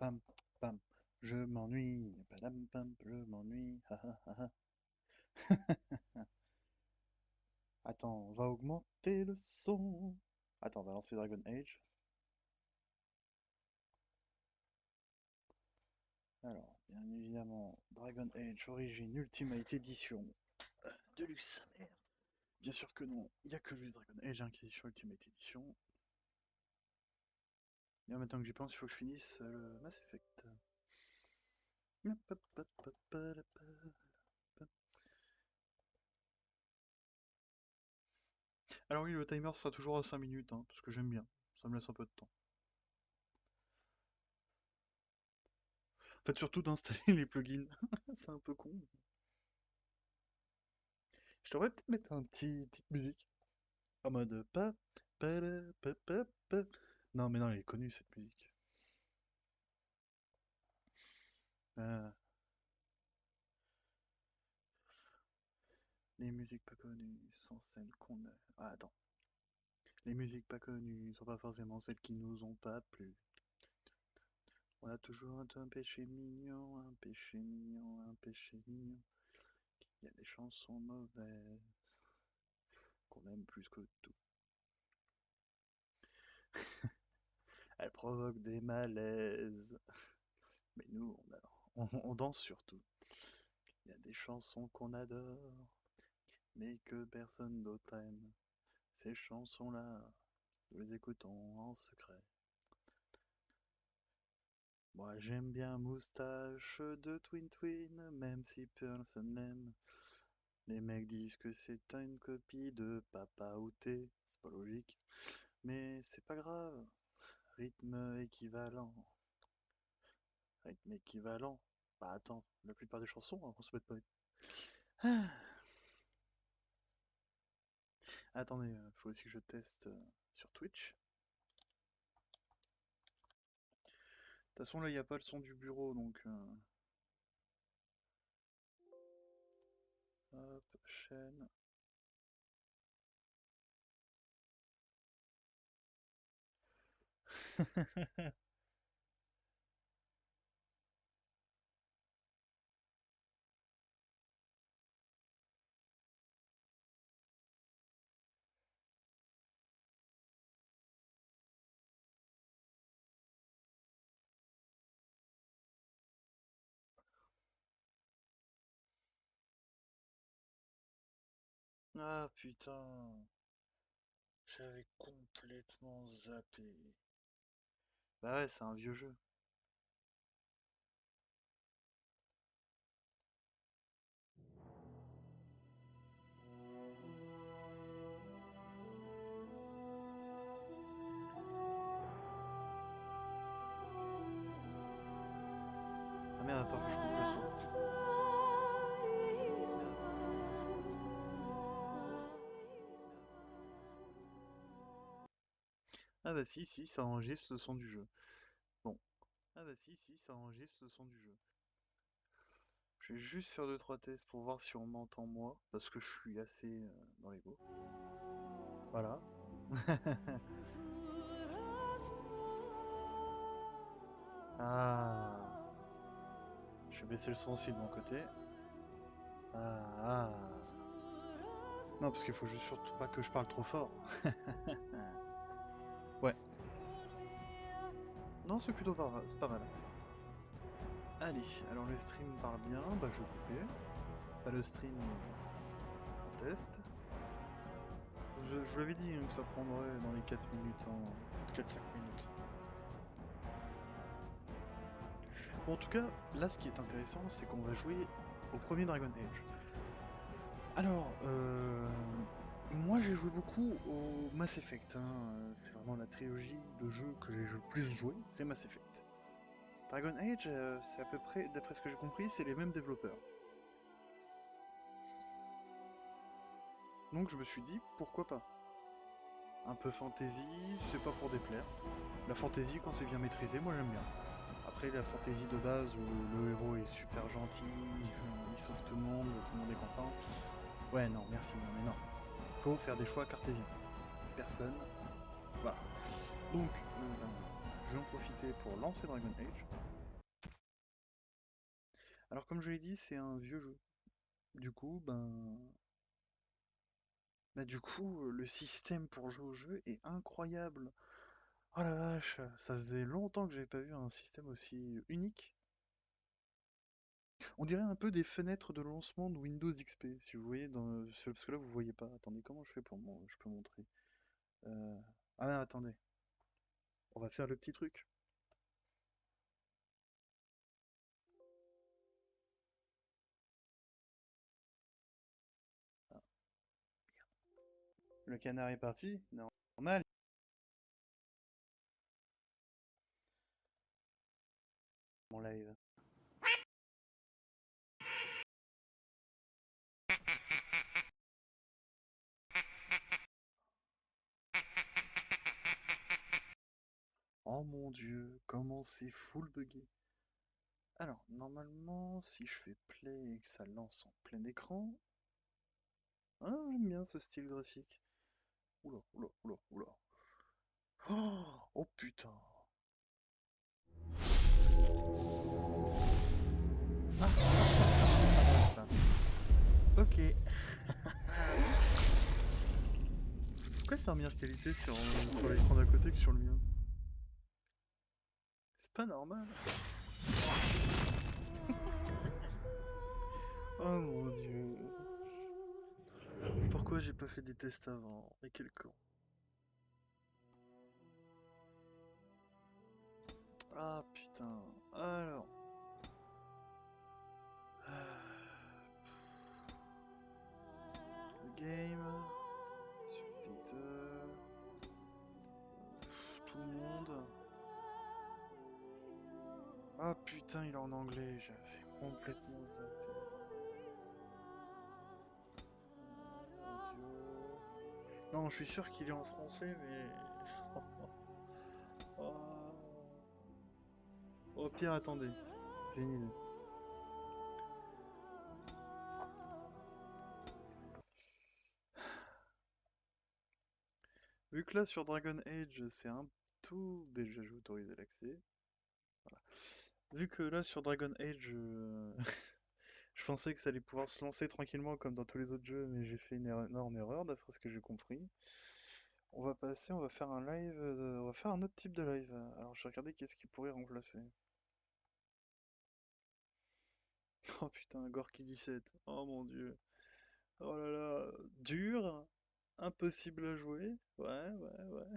pam, pam. Je m'ennuie, padam, pam, je m'ennuie. Ha, ha, ha, ha. Attends, on va augmenter le son. Attends, on va lancer Dragon Age. Alors, bien évidemment, Dragon Age Origin Ultimate Edition Deluxe sa mère. Bien sûr que non, il n'y a que juste Dragon Age Inquisition Ultimate Edition. Et maintenant que j'y pense, il faut que je finisse le Mass Effect. Alors oui, le timer sera toujours à 5 minutes, hein, parce que j'aime bien. Ça me laisse un peu de temps. En fait, surtout d'installer les plugins. C'est un peu con. Je devrais peut-être mettre un petite musique. En mode pa, pa, la, pa, pa, pa. Non, mais non, elle est connue cette musique. Euh, les musiques pas connues sont celles qu'on a. Ah, attends. Les musiques pas connues sont pas forcément celles qui nous ont pas plu. On a toujours un péché mignon, un péché mignon, un péché mignon. Il y a des chansons mauvaises qu'on aime plus que tout. Elles provoquent des malaises. Mais nous, on danse surtout. Il y a des chansons qu'on adore, mais que personne d'autre aime. Ces chansons-là, nous les écoutons en secret. Moi j'aime bien Moustache de Twin Twin, même si personne n'aime. Les mecs disent que c'est une copie de Papa Outé, c'est pas logique. Mais c'est pas grave, rythme équivalent. Rythme équivalent. Bah attends, la plupart des chansons, hein, on se met pas. Ah, attendez, faut aussi que je teste sur Twitch. De toute façon, là, il n'y a pas le son du bureau, donc... hop, chaîne. Ah putain, j'avais complètement zappé. Bah ouais, c'est un vieux jeu. Ah merde, attends, faut que je coupe le son. Merde, attends, faut que je coupe le son. Ah bah si, ça enregistre le son du jeu. Bon. Ah bah si, ça enregistre le son du jeu. Je vais juste faire 2-3 tests pour voir si on m'entend moi, parce que je suis assez dans les go. Voilà. Ah. Je vais baisser le son aussi de mon côté. Ah. Non, parce qu'il faut juste surtout pas que je parle trop fort. Ouais. Non, c'est pas mal. Allez, alors le stream parle bien, bah je vais couper. Pas le stream, on teste. Je vous l'avais dit que ça prendrait dans les 4 minutes, 4-5 minutes. Bon, en tout cas, là ce qui est intéressant, c'est qu'on va jouer au premier Dragon Age. Alors, moi j'ai joué beaucoup au Mass Effect, c'est vraiment la trilogie de jeux que j'ai le plus joué, c'est Mass Effect. Dragon Age, c'est à peu près, d'après ce que j'ai compris, c'est les mêmes développeurs. Donc je me suis dit, pourquoi pas? Un peu fantasy, c'est pas pour déplaire. La fantasy, quand c'est bien maîtrisé, moi j'aime bien. Après, la fantasy de base où le héros est super gentil, il sauve tout le monde est content. Ouais, non, merci, non, mais non. Faut faire des choix cartésiens. Personne. Voilà. Donc, je vais en profiter pour lancer Dragon Age. Alors comme je l'ai dit, c'est un vieux jeu. Du coup, le système pour jouer au jeu est incroyable. Oh la vache, ça faisait longtemps que j'avais pas vu un système aussi unique. On dirait un peu des fenêtres de lancement de Windows XP, si vous voyez, parce que là vous voyez pas. Attendez, comment je fais je peux montrer. Euh, Ah attendez, on va faire le petit truc. Ah, le canard est parti, normal. Mon live. Oh mon dieu, comment c'est full buggé. Alors, normalement, si je fais play et que ça lance en plein écran. Ah, j'aime bien ce style graphique. Oula, oula, oula, oula. Oh, oh putain. Ah, pas mal ça. Ok. Pourquoi c'est en meilleure qualité sur l'écran d'à côté que sur le mien? C'est pas normal. Oh mon dieu. Pourquoi j'ai pas fait des tests avant? Mais quel con. Ah putain. Alors. Le game. Spectateur. Tout le monde. Ah putain, il est en anglais. J'avais complètement zappé. Audio. Non, je suis sûr qu'il est en français, mais. Oh. Au pire, attendez. J'ai une idée. Vu que là sur Dragon Age c'est un tout. Déjà j'ai autorisé l'accès. Vu que là sur Dragon Age je pensais que ça allait pouvoir se lancer tranquillement comme dans tous les autres jeux, mais j'ai fait une énorme erreur d'après ce que j'ai compris. On va passer, on va faire un live, on va faire un autre type de live. Alors je vais regarder qu'est-ce qui pourrait remplacer. Oh putain, Gorky 17. Oh mon dieu. Oh là là, dur, impossible à jouer. Ouais, ouais, ouais.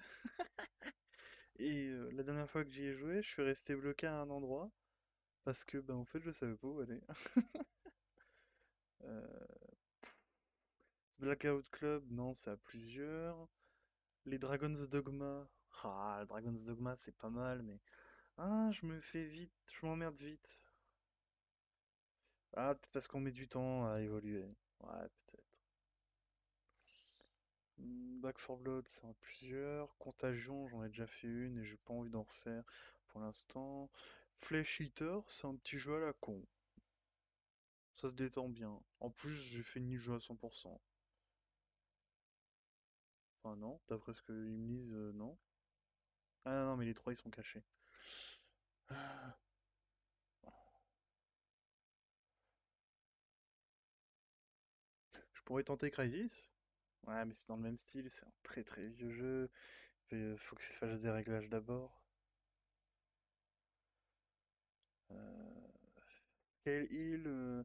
Et la dernière fois que j'y ai joué, je suis resté bloqué à un endroit parce que en fait je savais pas où aller. Euh, Blackout Club, non, c'est à plusieurs. Les Dragon's Dogma. Ah, Dragon's Dogma c'est pas mal, mais ah, je me fais vite, je m'emmerde vite. Ah, peut-être parce qu'on met du temps à évoluer. Ouais, peut-être. Back 4 Blood, c'est en plusieurs. Contagion, j'en ai déjà fait une et j'ai pas envie d'en refaire pour l'instant. Flesh Eater, c'est un petit jeu à la con. Ça se détend bien. En plus, j'ai fini le jeu à 100%. Enfin, non, d'après ce qu'ils me disent, non. Ah non, non, mais les trois ils sont cachés. Je pourrais tenter Crysis. Ouais, mais c'est dans le même style, c'est un très très vieux jeu. Faut que je fasse des réglages d'abord. Euh, Kale Hill,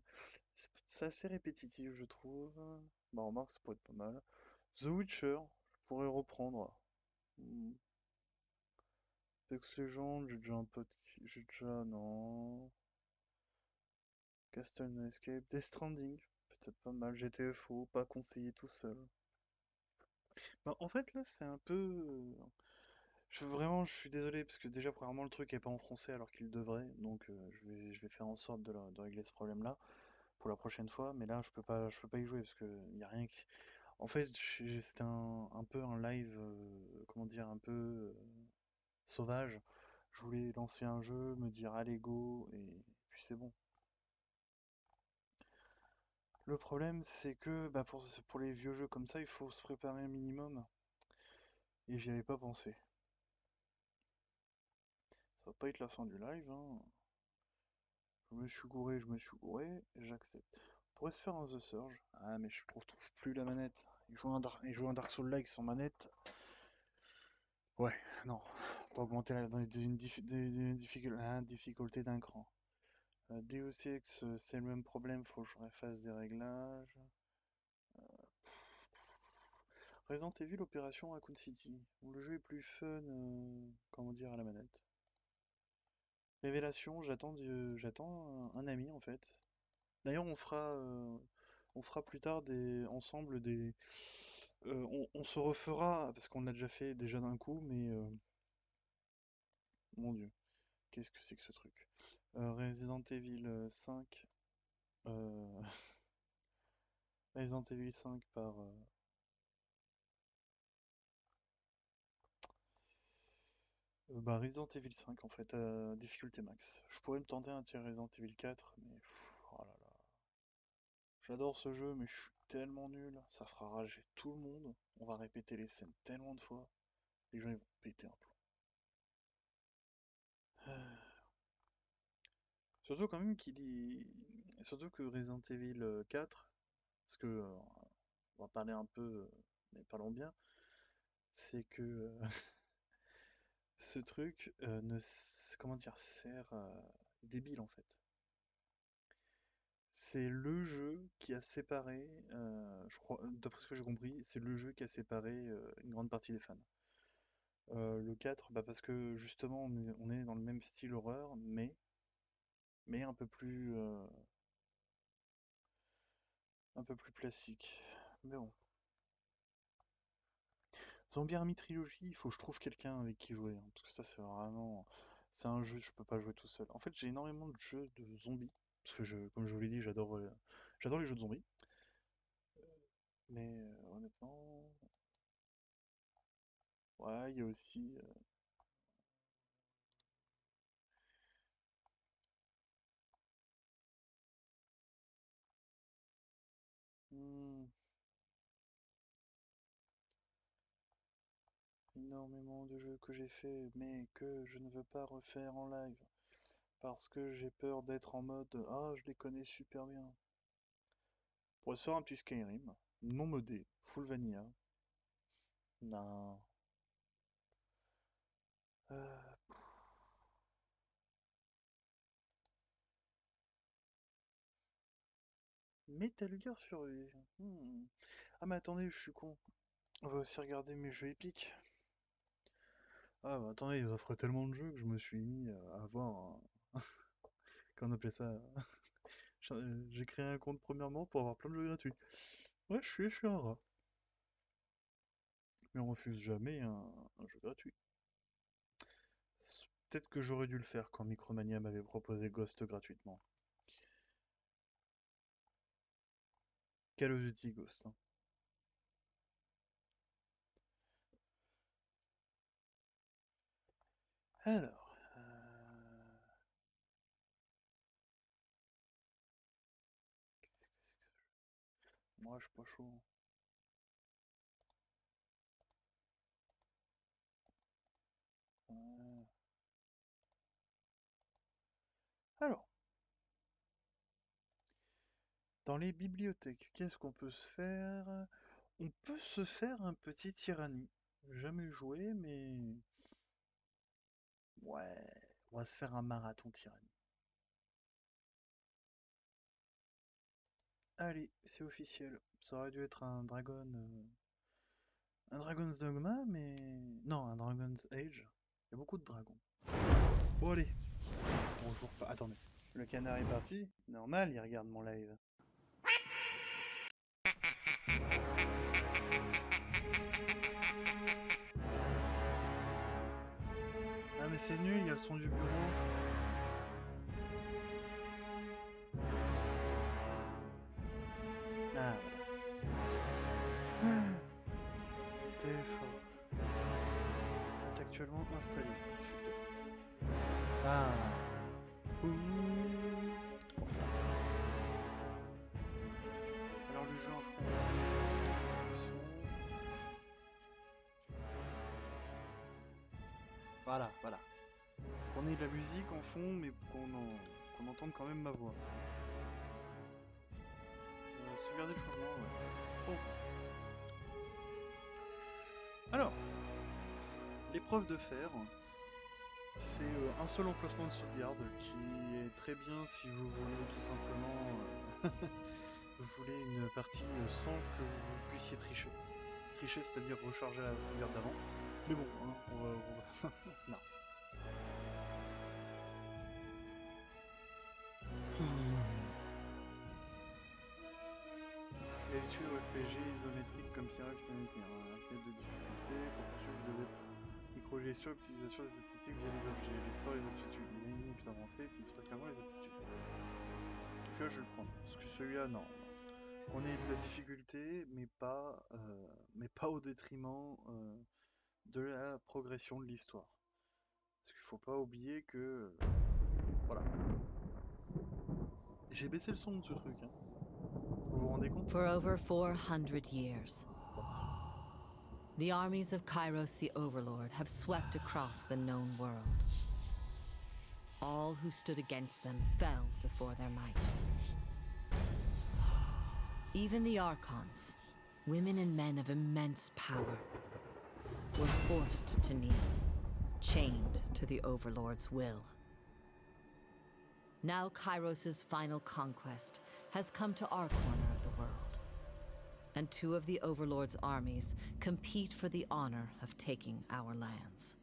c'est assez répétitif, je trouve. Bah, remarque, ça pourrait être pas mal. The Witcher, je pourrais reprendre. Hmm. Apex Legends, j'ai déjà un pote qui. J'ai déjà. Non. Castle No Escape. Death Stranding, peut-être pas mal. GTFO, pas conseillé tout seul. Bah, en fait, là, c'est un peu. Vraiment, je suis désolé parce que déjà, premièrement, le truc est pas en français alors qu'il devrait. Donc, je vais faire en sorte de régler ce problème-là pour la prochaine fois. Mais là, je peux pas y jouer parce que y a rien qui. En fait, c'était un peu un live, comment dire, un peu sauvage. Je voulais lancer un jeu, me dire allez go, et puis c'est bon. Le problème, c'est que pour les vieux jeux comme ça, il faut se préparer un minimum. Et j'y avais pas pensé. Ça va pas être la fin du live, hein. je me suis gouré, j'accepte. On pourrait se faire un The Surge. Ah, mais je trouve plus la manette. Il joue un Dark Souls-like sans manette. Ouais, non. On peut augmenter la difficulté d'un cran. Deus Ex, c'est le même problème, faut que je refasse des réglages. Resident Evil Opération Raccoon City, où le jeu est plus fun, comment dire, à la manette. Révélation, j'attends un ami en fait. D'ailleurs, on fera plus tard ensemble on se refera, parce qu'on l'a déjà fait déjà d'un coup, mais mon Dieu, qu'est-ce que c'est que ce truc? Resident Evil 5, euh, Resident Evil 5 par bah, Resident Evil 5 en fait, difficulté max. Je pourrais me tenter un petit Resident Evil 4, mais oh là là. J'adore ce jeu, mais je suis tellement nul, ça fera rager tout le monde. On va répéter les scènes tellement de fois, les gens ils vont péter un plomb. Surtout quand même qui dit. Surtout que Resident Evil 4, parce que on va parler un peu, mais parlons bien, c'est que ce truc comment dire, sert débile en fait. C'est le jeu qui a séparé, je crois, d'après ce que j'ai compris, c'est le jeu qui a séparé une grande partie des fans. Le 4, bah parce que justement on est dans le même style horreur, mais un peu plus classique. Mais bon. Zombie Army Trilogy, il faut que je trouve quelqu'un avec qui jouer, hein, parce que ça c'est vraiment. C'est un jeu, je peux pas jouer tout seul. En fait, j'ai énormément de jeux de zombies, parce que comme je vous l'ai dit, j'adore les jeux de zombies. Mais honnêtement, ouais, il y a aussi. Hmm, énormément de jeux que j'ai fait, mais que je ne veux pas refaire en live, parce que j'ai peur d'être en mode ah, je les connais super bien. On pourrait se faire un petit Skyrim, non modé, full vanilla. Non. Euh, Metal Gear Survive. Hmm. Ah mais attendez, je suis con. On va aussi regarder mes jeux épiques. Ah bah attendez, ils offrent tellement de jeux que je me suis mis à avoir Comment on appelait ça? J'ai créé un compte premièrement pour avoir plein de jeux gratuits. Ouais, je suis un rat. Mais on refuse jamais un jeu gratuit. Peut-être que j'aurais dû le faire quand Micromania m'avait proposé Ghost gratuitement. Call of Duty Ghost, hein. Alors, moi je suis pas chaud. Euh, Alors, dans les bibliothèques, qu'est-ce qu'on peut se faire? On peut se faire un petit Tyrannie. Jamais joué, mais ouais, on va se faire un marathon Tyrannie. Allez, c'est officiel. Ça aurait dû être un Dragon's Dogma, mais non, un Dragon's Age. Il y a beaucoup de dragons. Bon allez, bonjour pas. Attendez. Le canard est parti. Normal, il regarde mon live. Ah mais c'est nul, il y a le son du bureau. Ah voilà. Téléphone est actuellement installé. Super. Ah. Ouh. Alors le jeu en français. Le son. Voilà, voilà. Qu'on ait de la musique en fond, mais qu'on qu'on entende quand même ma voix. Sauvegarder le changement, ouais. Bon. Alors, l'épreuve de fer, c'est un seul emplacement de sauvegarde qui est très bien si vous voulez tout simplement vous voulez une partie sans que vous puissiez tricher. Tricher, c'est-à-dire recharger la sauvegarde d'avant. Mais bon, hein, on va... non. Habitué au RPG isométrique comme Pyrex Sanity, un pièce de difficulté, pour poursuivre vous devez micro-gestion, optimisation des esthétiques via les objets, les sorts et les aptitudes. Une ligne plus avancée utilise fréquemment les aptitudes. Celui-là je vais le prendre, parce que celui-là non. On ait de la difficulté, mais pas au détriment de la progression de l'histoire. Parce qu'il faut pas oublier que... voilà. J'ai baissé le son de ce truc, hein. Vous vous rendez compte? For over 400 years, the armies of Kairos the Overlord have swept across the known world. All who stood against them fell before their might. Even the Archons, women and men of immense power, were forced to kneel, chained to the Overlord's will. Now Kairos' final conquest has come to our corner of the world, and two of the Overlord's armies compete for the honor of taking our lands.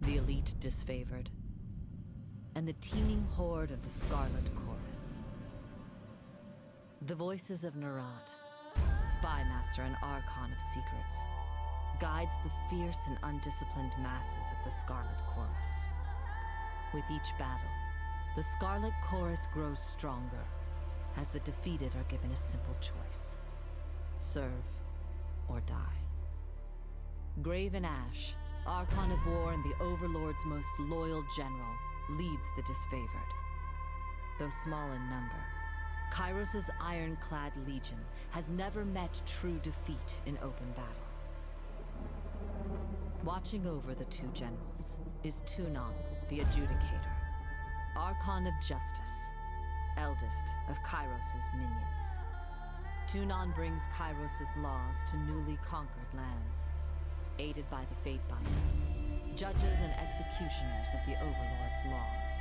The elite disfavored, and the teeming horde of the Scarlet Chorus. The voices of Nerat, spymaster and Archon of secrets, guides the fierce and undisciplined masses of the Scarlet Chorus. With each battle, the Scarlet Chorus grows stronger, as the defeated are given a simple choice: serve or die. Graven Ash, Archon of War and the Overlord's most loyal general, leads the disfavored. Though small in number, Kairos' ironclad legion has never met true defeat in open battle. Watching over the two generals is Tunon, the Adjudicator, Archon of Justice, eldest of Kairos' minions. Tunon brings Kairos' laws to newly conquered lands, aided by the Fatebinders, judges and executioners of the Overlord's laws.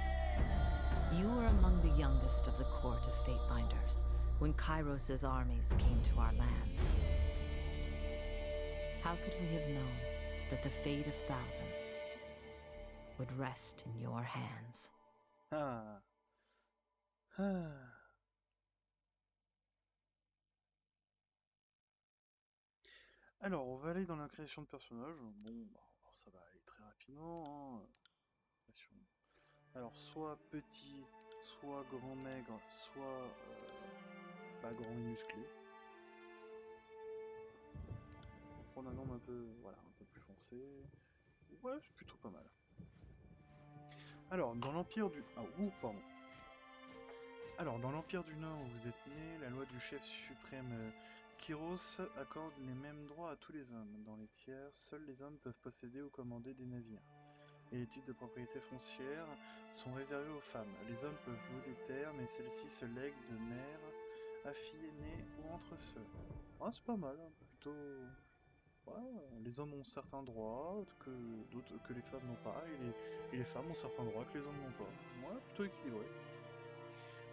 You were among the youngest of the court of Fatebinders when Kairos' armies came to our lands. How could we have known that the fate of thousands would rest in your hands? Ah. Ah. Alors, on va aller dans la création de personnages. Bon, alors ça va aller très rapidement, hein. Alors, soit petit, soit grand maigre, soit grand et musclé. Prendre un homme un peu, voilà, un peu plus foncé. Ouais, c'est plutôt pas mal. Alors, dans l'Empire du... Ah, pardon. Alors, dans l'Empire du Nord où vous êtes né, la loi du chef suprême Kyros accorde les mêmes droits à tous les hommes. Dans les tiers, seuls les hommes peuvent posséder ou commander des navires. Et les titres de propriété foncière sont réservés aux femmes. Les hommes peuvent louer des terres, mais celles-ci se lèguent de mère à fille aînée ou entre sœurs. Ah, c'est pas mal, hein, plutôt... Ouais, les hommes ont certains droits d'autres que les femmes n'ont pas, et les femmes ont certains droits que les hommes n'ont pas. Ouais, plutôt équilibré.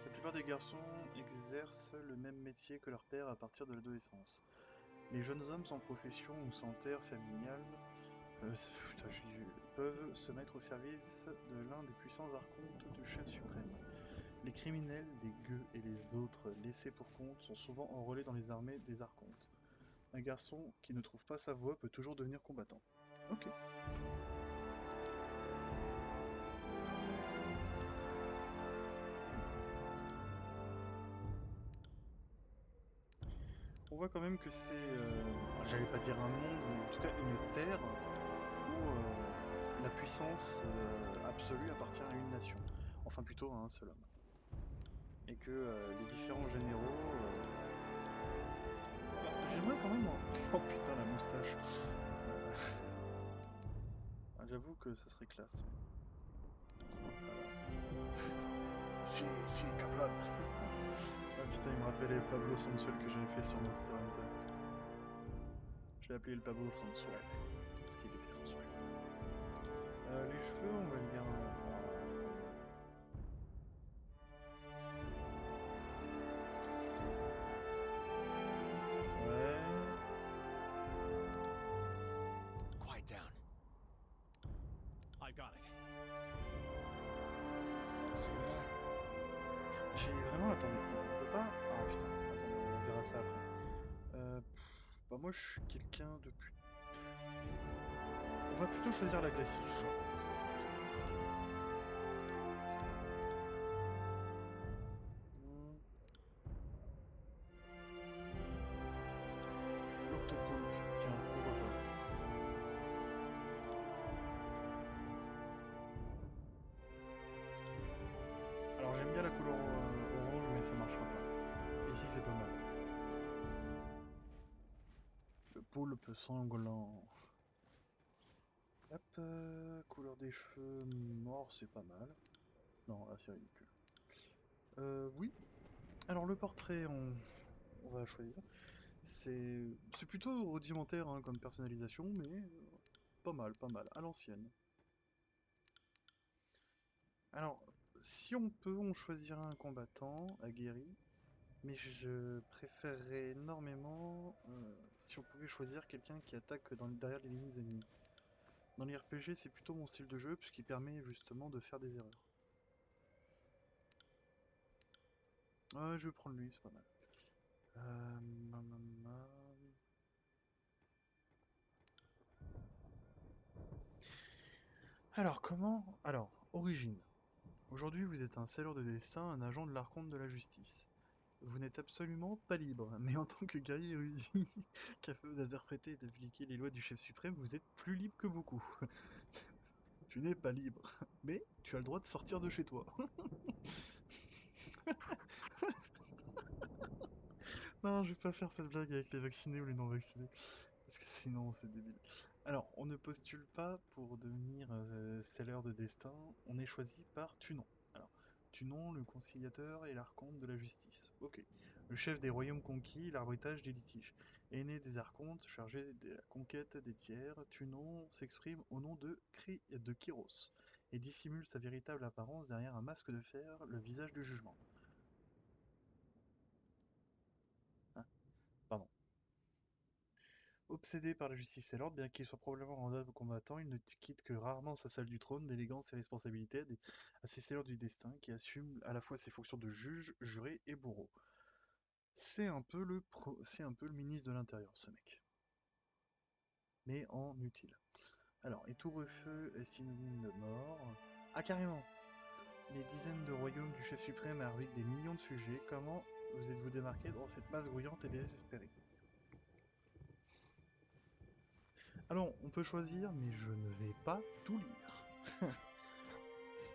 La plupart des garçons exercent le même métier que leur père à partir de l'adolescence. Les jeunes hommes sans profession ou sans terre familiale peuvent se mettre au service de l'un des puissants archontes du chef suprême. Les criminels, les gueux et les autres laissés pour compte sont souvent enrôlés dans les armées des archontes. Un garçon qui ne trouve pas sa voie peut toujours devenir combattant. Ok. On voit quand même que c'est, j'allais pas dire un monde, mais en tout cas une terre où la puissance absolue appartient à une nation. Enfin plutôt à un seul homme. Et que les différents généraux... J'aimerais quand même... Oh putain, la moustache. J'avoue que ça serait classe. Si, Kaplan. Ah putain, il me rappelait Pablo Sensuel que j'avais fait sur Monster Hunter. Je l'ai appelé le Pablo Sensuel, parce qu'il était sensuel. Les cheveux, on va le dire... Ouais... Quiet down. I got it. See that? J'ai vraiment... Attendez, on peut pas... Ah putain, attendez, on verra ça après. Bah moi je suis quelqu'un de plus... On va plutôt choisir l'agressif. L'octopoulpe, tiens, pourquoi pas. Alors j'aime bien la couleur orange, mais ça marchera pas. Ici c'est pas mal. Le poulpe sanglant. Hop, couleur des cheveux mort, c'est pas mal. Non, là c'est ridicule. Oui. Alors le portrait, on va choisir. C'est plutôt rudimentaire hein, comme personnalisation, mais pas mal, pas mal. À l'ancienne. Alors, si on peut, on choisira un combattant aguerri. Mais je préférerais énormément si on pouvait choisir quelqu'un qui attaque derrière les lignes ennemies. Dans les RPG, c'est plutôt mon style de jeu, puisqu'il permet justement de faire des erreurs. Ouais, je vais prendre lui, c'est pas mal. Mamama. Alors, comment... Alors, origine. Aujourd'hui, vous êtes un scelleur de destin, un agent de l'archonte de la justice. Vous n'êtes absolument pas libre, mais en tant que guerrier érudit, capable d'interpréter et d'appliquer les lois du chef suprême, vous êtes plus libre que beaucoup. Tu n'es pas libre, mais tu as le droit de sortir de chez toi. Non, je vais pas faire cette blague avec les vaccinés ou les non vaccinés, parce que sinon c'est débile. Alors, on ne postule pas pour devenir seller de destin, on est choisi par Tunon. Alors, Tunon, le conciliateur et l'archonte de la justice. Ok. Le chef des royaumes conquis, l'arbitrage des litiges. Aîné des archontes, chargé de la conquête des tiers, Tunon s'exprime au nom de Kyros et dissimule sa véritable apparence derrière un masque de fer, le visage du jugement. Hein, pardon. Obsédé par la justice et l'ordre, bien qu'il soit probablement rendable combattant, il ne quitte que rarement sa salle du trône, déléguant ses responsabilités à ses scelleurs du destin, qui assument à la fois ses fonctions de juge, juré et bourreau. C'est un peu le ministre de l'Intérieur, ce mec. Mais en utile. Alors, et tout refus est synonyme de mort. Ah, carrément! Les dizaines de royaumes du chef suprême arbitrent des millions de sujets. Comment vous êtes-vous démarqué dans cette masse grouillante et désespérée? Alors, on peut choisir, mais je ne vais pas tout lire.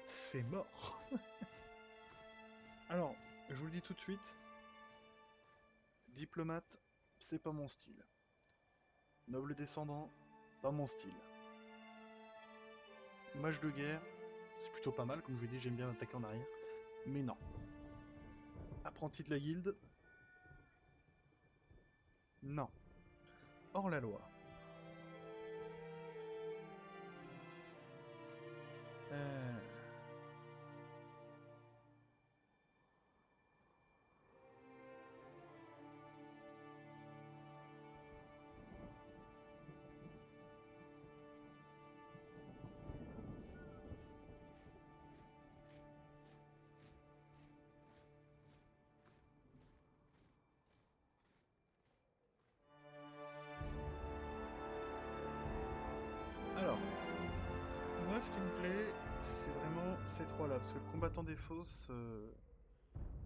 C'est mort. Alors, je vous le dis tout de suite, diplomate, c'est pas mon style. Noble descendant, pas mon style. Mage de guerre, c'est plutôt pas mal, comme je vous l'ai dit, j'aime bien attaquer en arrière. Mais non. Apprenti de la guilde, non. Hors la loi. Euh... Alors, moi ce qui me plaît, c'est vraiment ces trois-là, parce que le combattant des fosses,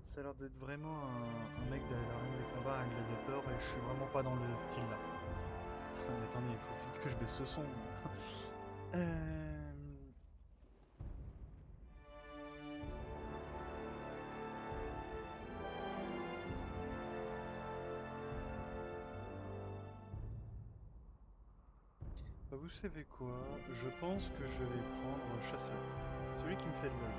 ça a l'air d'être vraiment un mec derrière l'arène des combats, un gladiateur, et je suis vraiment pas dans le style là. Attendez, il faut vite que je baisse le son. Euh... Bah, vous savez quoi? Je pense que je vais prendre Chasseur. C'est celui qui me fait de l'œil.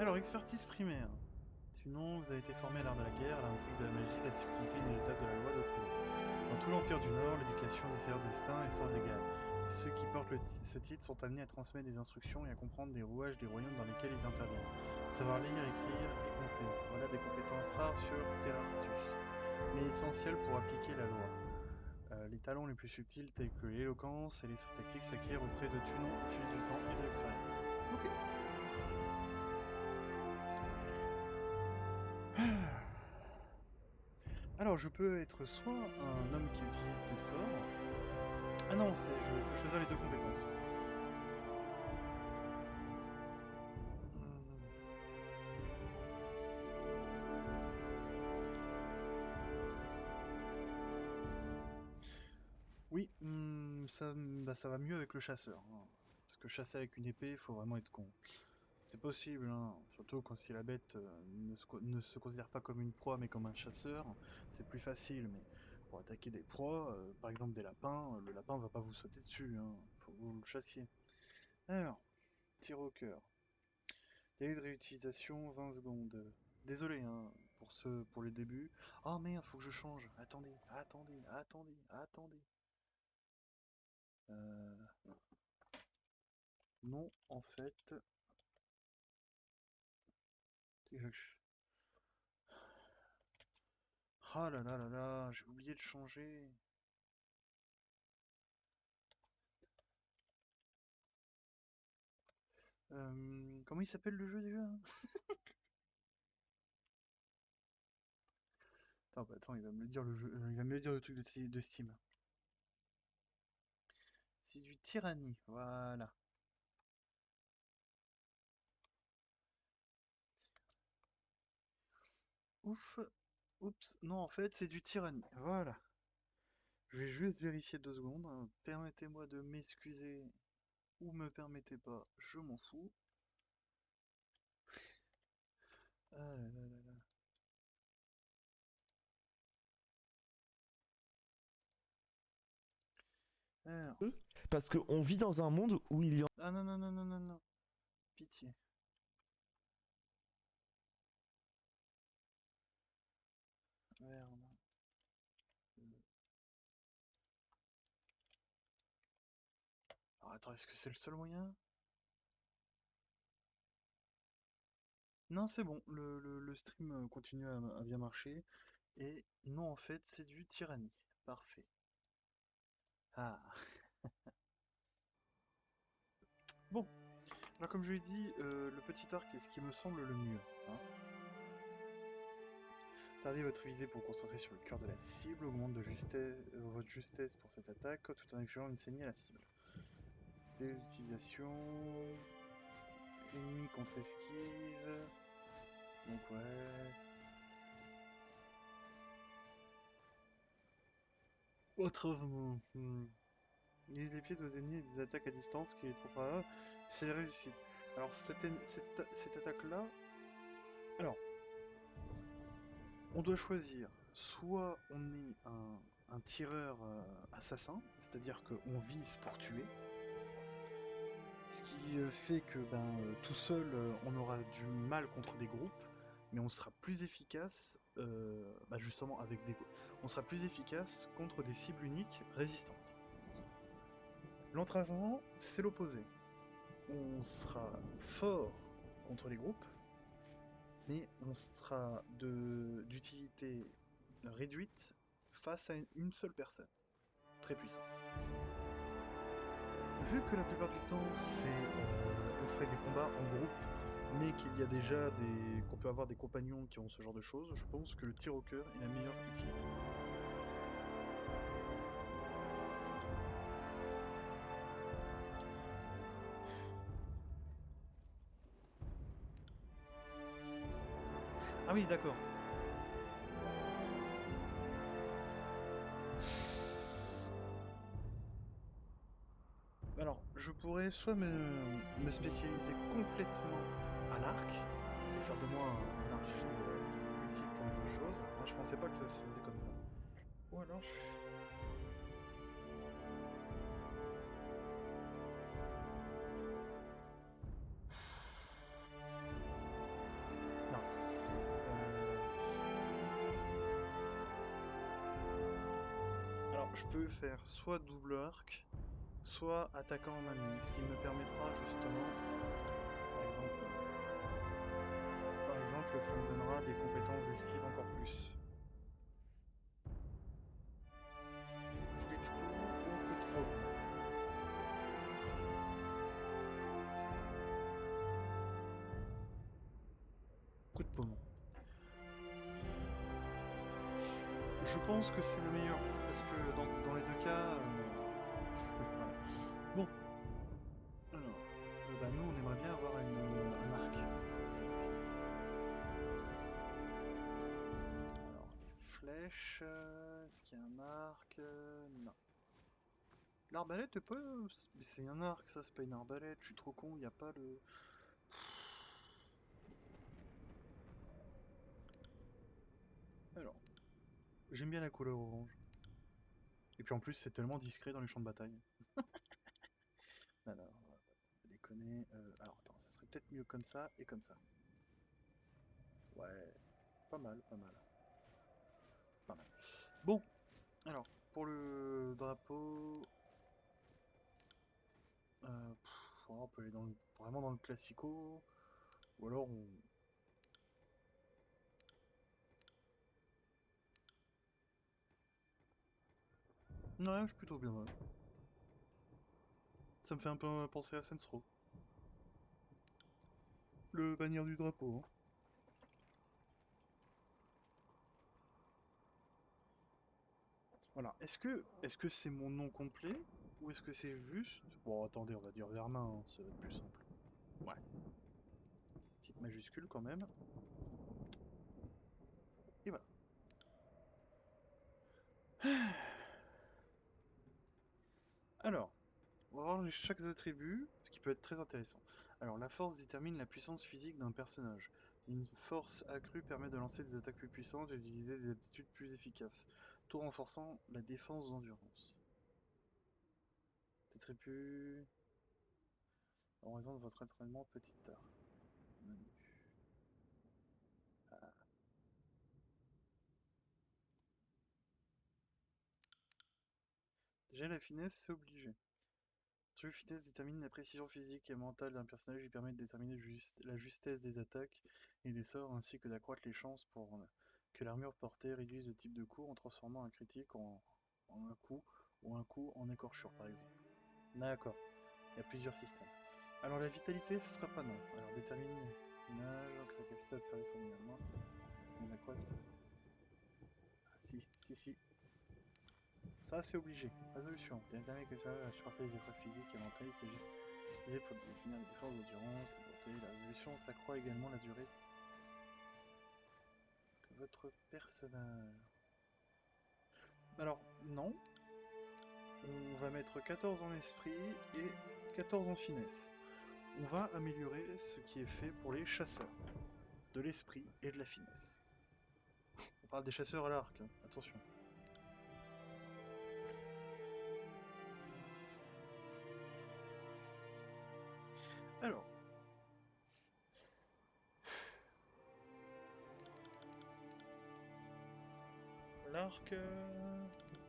Alors, expertise primaire. Sinon, vous avez été formé à l'art de la guerre, à l'intrigue de la magie, la subtilité inéluctable de la loi d'Otrulo. Dans tout l'Empire du Nord, l'éducation des seigneurs de destin est sans égale. Ceux qui portent ce titre sont amenés à transmettre des instructions et à comprendre des rouages des royaumes dans lesquels ils interviennent. Savoir lire, écrire et compter. Voilà des compétences rares sur Terrartus, mais essentielles pour appliquer la loi. Les talents les plus subtils tels que l'éloquence et l'esprit tactique s'acquièrent auprès de Tunon au fil du temps et de l'expérience. Ok. Alors, je peux être soit un homme qui utilise des sorts. Ah non, je peux choisir les deux compétences. Oui, ça va mieux avec le chasseur, hein. Parce que chasser avec une épée, il faut vraiment être con. C'est possible, hein. Surtout quand si la bête ne se considère pas comme une proie mais comme un chasseur, c'est plus facile. Mais pour attaquer des proies, par exemple des lapins, le lapin va pas vous sauter dessus, hein. Faut que vous le chassiez. Alors, tir au cœur. Délai de réutilisation 20 secondes. Désolé, hein, pour le début. Oh merde, faut que je change. Attendez. Euh, non, en fait. Ah là, j'ai oublié de changer. Comment il s'appelle le jeu déjà? Attends, il va me le dire le jeu, il va me le dire le truc de Steam. C'est du Tyrannie, voilà. Ouf, oups, non en fait c'est du Tyrannie, voilà. Je vais juste vérifier 2 secondes, hein. Permettez-moi de m'excuser ou me permettez pas, je m'en fous. Ah là là là là. Alors. Parce qu'on vit dans un monde où il y a... Ah non. Pitié. Merde. Alors, attends, est-ce que c'est le seul moyen? Non, c'est bon, le stream continue à bien marcher. Et non, en fait, c'est du Tyrannie. Parfait. Ah. Bon, alors comme je l'ai dit, le petit arc est ce qui me semble le mieux, hein. Tardez votre visée pour vous concentrer sur le cœur de la cible, augmente votre justesse pour cette attaque, tout en infligeant une saignée à la cible. D'utilisation... Ennemi contre esquive... Donc ouais... Autrement... Utilise les pieds aux ennemis et des attaques à distance qui est trop fort. C'est réussite. Alors cette attaque-là... Alors, on doit choisir. Soit on est un tireur assassin, c'est-à-dire qu'on vise pour tuer. Ce qui fait que tout seul, on aura du mal contre des groupes, mais on sera plus efficace, justement avec des... On sera plus efficace contre des cibles uniques résistantes. L'entravant, c'est l'opposé. On sera fort contre les groupes, mais on sera d'utilité réduite face à une seule personne, très puissante. Vu que la plupart du temps, on fait des combats en groupe, mais qu'il y a déjà qu'on peut avoir des compagnons qui ont ce genre de choses, je pense que le tir au cœur est la meilleure utilité. Ah oui, d'accord. Alors, je pourrais soit me spécialiser complètement à l'arc, et faire de moi un archer utile pour les deux choses. Moi, je pensais pas que ça se faisait comme ça. Ou alors, je peux faire soit double arc, soit attaquant en main nue, ce qui me permettra justement, par exemple, ça me donnera des compétences d'esquive encore plus. Switch coup ou coup de paume. Coup de paume. Je pense que c'est le meilleur, parce que dans les deux cas... voilà. Bon, alors, bah nous on aimerait bien avoir un arc, si possible. Alors, les flèches, est-ce qu'il y a un arc? Non. L'arbalète est pas... Mais c'est un arc ça, c'est pas une arbalète, je suis trop con, il n'y a pas le... Alors, j'aime bien la couleur orange. Et puis en plus c'est tellement discret dans les champs de bataille. Alors, on va pas déconner. Alors attends, ça serait peut-être mieux comme ça et comme ça. Ouais, pas mal, pas mal. Pas mal. Bon, alors, pour le drapeau... on peut aller vraiment dans le classico. Ou alors on... Ouais, je suis plutôt bien. Ouais. Ça me fait un peu penser à Saints Row. Le bannière du drapeau. Hein. Voilà. Est-ce que c'est mon nom complet ou est-ce que c'est juste... Bon, attendez, on va dire Vermin, hein, ça va être plus simple. Ouais. Petite majuscule quand même. Et voilà. Alors, on va voir chaque attribut, ce qui peut être très intéressant. Alors, la force détermine la puissance physique d'un personnage. Une force accrue permet de lancer des attaques plus puissantes et d'utiliser des aptitudes plus efficaces, tout renforçant la défense d'endurance. Attribut... En raison de votre entraînement petit art. Menu. Ah. J'ai la finesse, c'est obligé. True Fitness détermine la précision physique et mentale d'un personnage et permet de déterminer la justesse des attaques et des sorts ainsi que d'accroître les chances pour que l'armure portée réduise le type de coup en transformant un critique en un coup ou un coup en écorchure par exemple. D'accord, il y a plusieurs systèmes. Alors la vitalité ce sera pas non. Alors détermine l'âge, que la capacité d'observer son événement. On accroît. Ah si. Ça c'est obligé. Résolution. Détermine que ça va supporter les épreuves physiques et mentales. Il s'agit utilisé pour définir les défenses d'endurance, la portée, la résolution s'accroît également la durée de votre personnage. Alors, non. On va mettre 14 en esprit et 14 en finesse. On va améliorer ce qui est fait pour les chasseurs. De l'esprit et de la finesse. On parle des chasseurs à l'arc, hein. Attention. Alors. L'arc...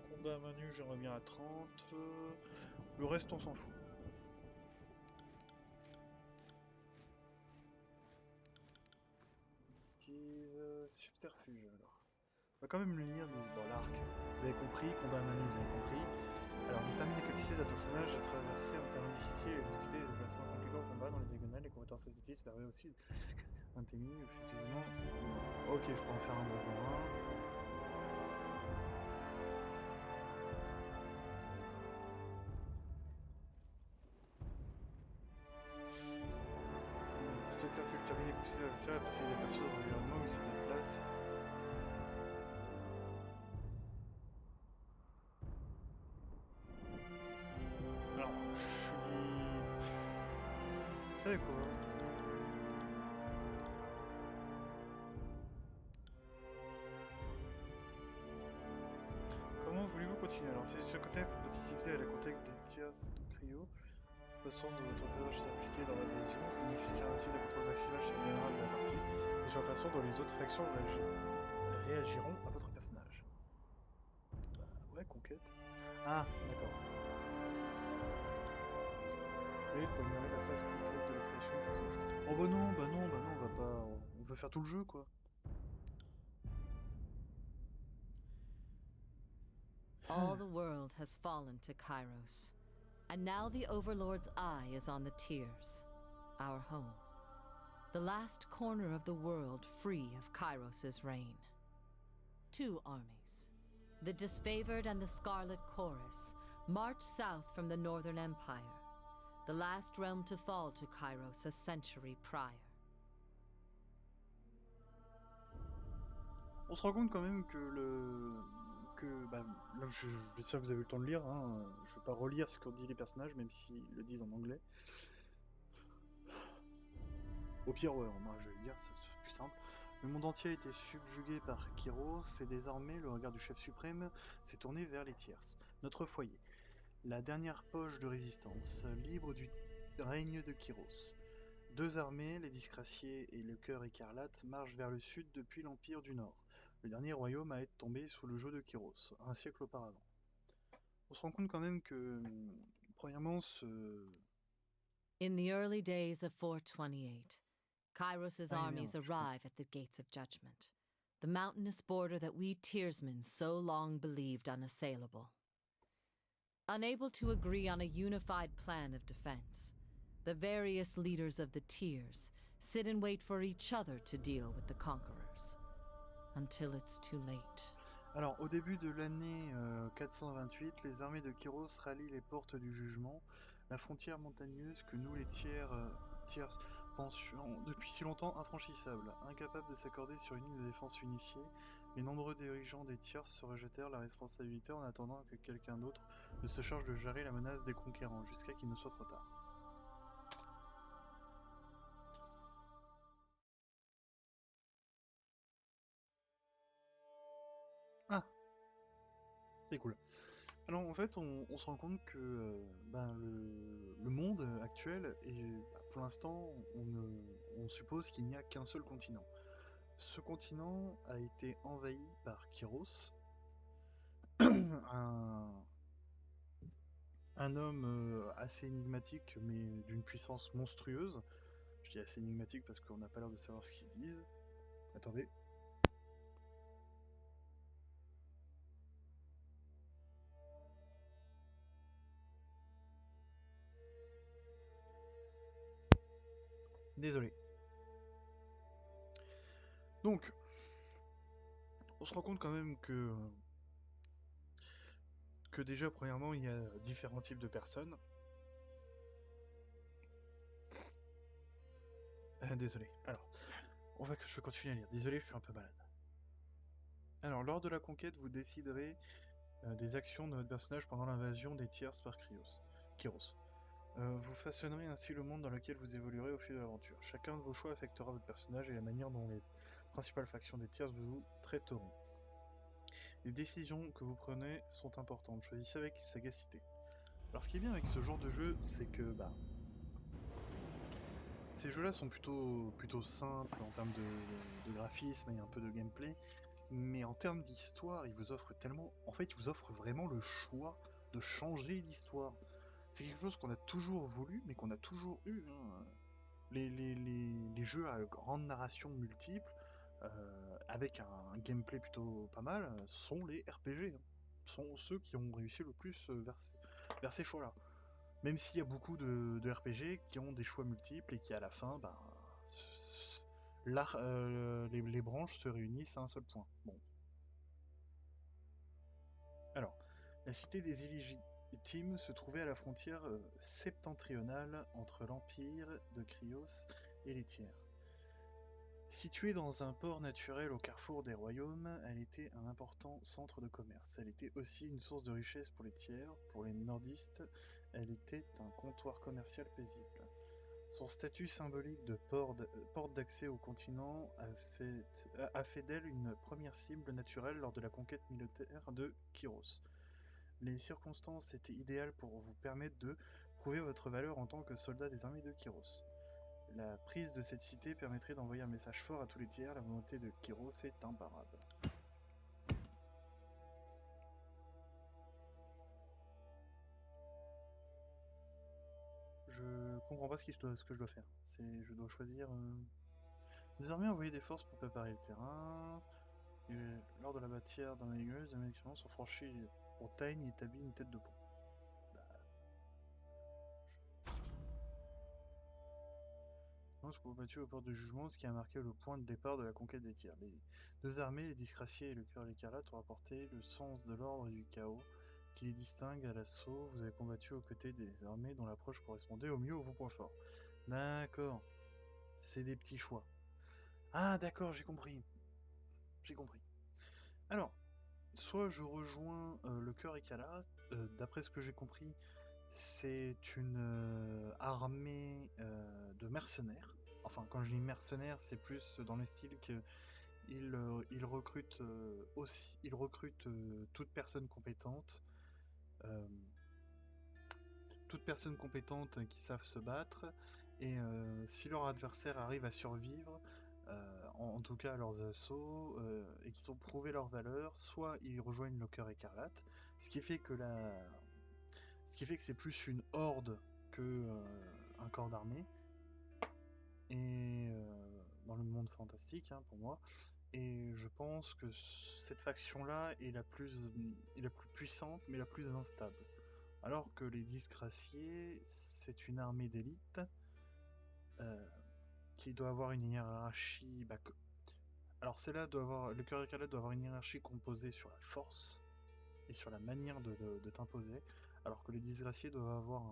combat à main nue, j'aimerais bien à 30. Le reste, on s'en fout. Esquive... subterfuge, alors. On va quand même le lire. Bon, l'arc, vous avez compris. Combat à main nue, vous avez compris. Alors, détermine la capacité d'un personnage à traverser un terrain difficile et exécuter de façon compliquée au combat dans les diagonales. Les compétences athlétiques permettent aussi d'intimider effectivement. Ok, je peux en faire un bourgoin. Cette affaire termine les coups d'adversaire et passer des persos dans l'environnement où il se déplace. Alors, je suis... Vous savez quoi? Comment voulez-vous continuer? Alors, si je côté pour participer à la contact des tiers de cryo, façon dont votre personnage est impliqué dans l'invasion, bénéficiera ainsi d'un contrôle maximal sur le général de la partie, et sur la façon dont les autres factions réagiront à votre personnage. Bah ouais, conquête. Ah, d'accord. Et t'améliorer la phase complète de la création du personnage. Oh bah non, bah non, bah non, on va pas... On veut faire tout le jeu, quoi. All the world has fallen to Kairos, and now the Overlord's eye is on the Tears, our home. The last corner of the world free of Kairos' reign. Two armies, the Disfavored and the Scarlet Chorus, march south from the Northern Empire, the last realm to fall to Kairos a century prior. On se rend compte quand même que bah, là, j'espère que vous avez eu le temps de lire, hein. Je vais pas relire ce qu'ont dit les personnages, même s'ils le disent en anglais. Au pire, ouais, moi je vais le dire, c'est plus simple. Le monde entier a été subjugué par Kyros, et désormais le regard du chef suprême s'est tourné vers les Tierces, notre foyer. La dernière poche de résistance, libre du règne de Kyros. Deux armées, les Disgraciés et le Cœur Écarlate, marchent vers le sud depuis l'Empire du Nord, le dernier royaume à être tombé sous le joug de Kyros, un siècle auparavant. On se rend compte quand même que, premièrement, In the early days of 428, Kairos' Ah, armies merde, je crois. arrive at the Gates of Judgment, the mountainous border that we Tearsmen so long believed unassailable. Unable to agree on a unified plan of defense, the various leaders of the Tears sit and wait for each other to deal with the conquerors, until it's too late. Alors, au début de l'année 428, les armées de Kyros rallient les portes du jugement, la frontière montagneuse que nous, les tiers pensions depuis si longtemps infranchissable. Incapables de s'accorder sur une ligne de défense unifiée, les nombreux dirigeants des tiers se rejetèrent la responsabilité en attendant que quelqu'un d'autre ne se charge de gérer la menace des conquérants, jusqu'à qu'il ne soit trop tard. Ah, c'est cool. Alors en fait, on se rend compte que ben, le monde actuel, pour l'instant, on suppose qu'il n'y a qu'un seul continent. Ce continent a été envahi par Kyros, un, un homme assez énigmatique, mais d'une puissance monstrueuse. Je dis assez énigmatique parce qu'on n'a pas l'air de savoir ce qu'ils disent. Attendez. Désolé. Donc, on se rend compte quand même que déjà, premièrement, il y a différents types de personnes. Désolé. Alors, je vais continuer à lire. Désolé, je suis un peu malade. Alors, lors de la conquête, vous déciderez des actions de votre personnage pendant l'invasion des Tiers par Kyros. Vous façonnerez ainsi le monde dans lequel vous évoluerez au fil de l'aventure. Chacun de vos choix affectera votre personnage et la manière dont les principales factions des Tiers vous traiteront. Les décisions que vous prenez sont importantes. Choisissez avec sagacité. Alors, ce qui est bien avec ce genre de jeu, c'est que ces jeux-là sont plutôt simples en termes de graphisme et un peu de gameplay, mais en termes d'histoire, ils vous offrent tellement... En fait, ils vous offrent vraiment le choix de changer l'histoire. C'est quelque chose qu'on a toujours voulu, mais qu'on a toujours eu, hein. Les jeux à grande narration multiple, avec un gameplay plutôt pas mal, sont les RPG, hein. Sont ceux qui ont réussi le plus vers ces choix-là. Même s'il y a beaucoup de RPG qui ont des choix multiples et qui à la fin, les branches se réunissent à un seul point. Bon. Alors, la cité des illégitimes se trouvait à la frontière septentrionale entre l'empire de Kryos et les Tiers. Située dans un port naturel au carrefour des royaumes, elle était un important centre de commerce. Elle était aussi une source de richesse pour les Tiers. Pour les nordistes, elle était un comptoir commercial paisible. Son statut symbolique de porte d'accès au continent a fait d'elle une première cible naturelle lors de la conquête militaire de Kyros. Les circonstances étaient idéales pour vous permettre de prouver votre valeur en tant que soldat des armées de Kyros. La prise de cette cité permettrait d'envoyer un message fort à tous les tiers, la volonté de Kyros est imparable. Je comprends pas ce que je dois faire. Je dois choisir. Désormais, envoyer des forces pour préparer le terrain. Et lors de la bataille dans les gueules, les Américains sont franchis les montagnes et établi une tête de pont. Ils sont combattus au port du jugement, ce qui a marqué le point de départ de la conquête des tiers. Les deux armées, les disgraciés et le cœur écarlate, ont apporté le sens de l'ordre et du chaos qui les distingue à l'assaut. Vous avez combattu aux côtés des armées dont l'approche correspondait au mieux à vos points forts. D'accord, c'est des petits choix. Ah d'accord, j'ai compris. J'ai compris. Alors, soit je rejoins le cœur écarlate, d'après ce que j'ai compris, c'est une armée de mercenaires. Enfin, quand je dis mercenaires, c'est plus dans le style que il recrute aussi, il recrute euh, toute personne compétente qui savent se battre. Et si leur adversaire arrive à survivre, en tout cas à leurs assauts, et qu'ils ont prouvé leur valeur, soit ils rejoignent le cœur écarlate, ce qui fait que c'est plus une horde que un corps d'armée. Et dans le monde fantastique, hein, pour moi. Et je pense que cette faction-là est la plus puissante, mais la plus instable. Alors que les disgraciés, c'est une armée d'élite euh, qui doit avoir une hiérarchie. Alors celle-là doit avoir, le cœur écarlate doit avoir une hiérarchie composée sur la force et sur la manière de t'imposer, alors que les disgraciés doivent avoir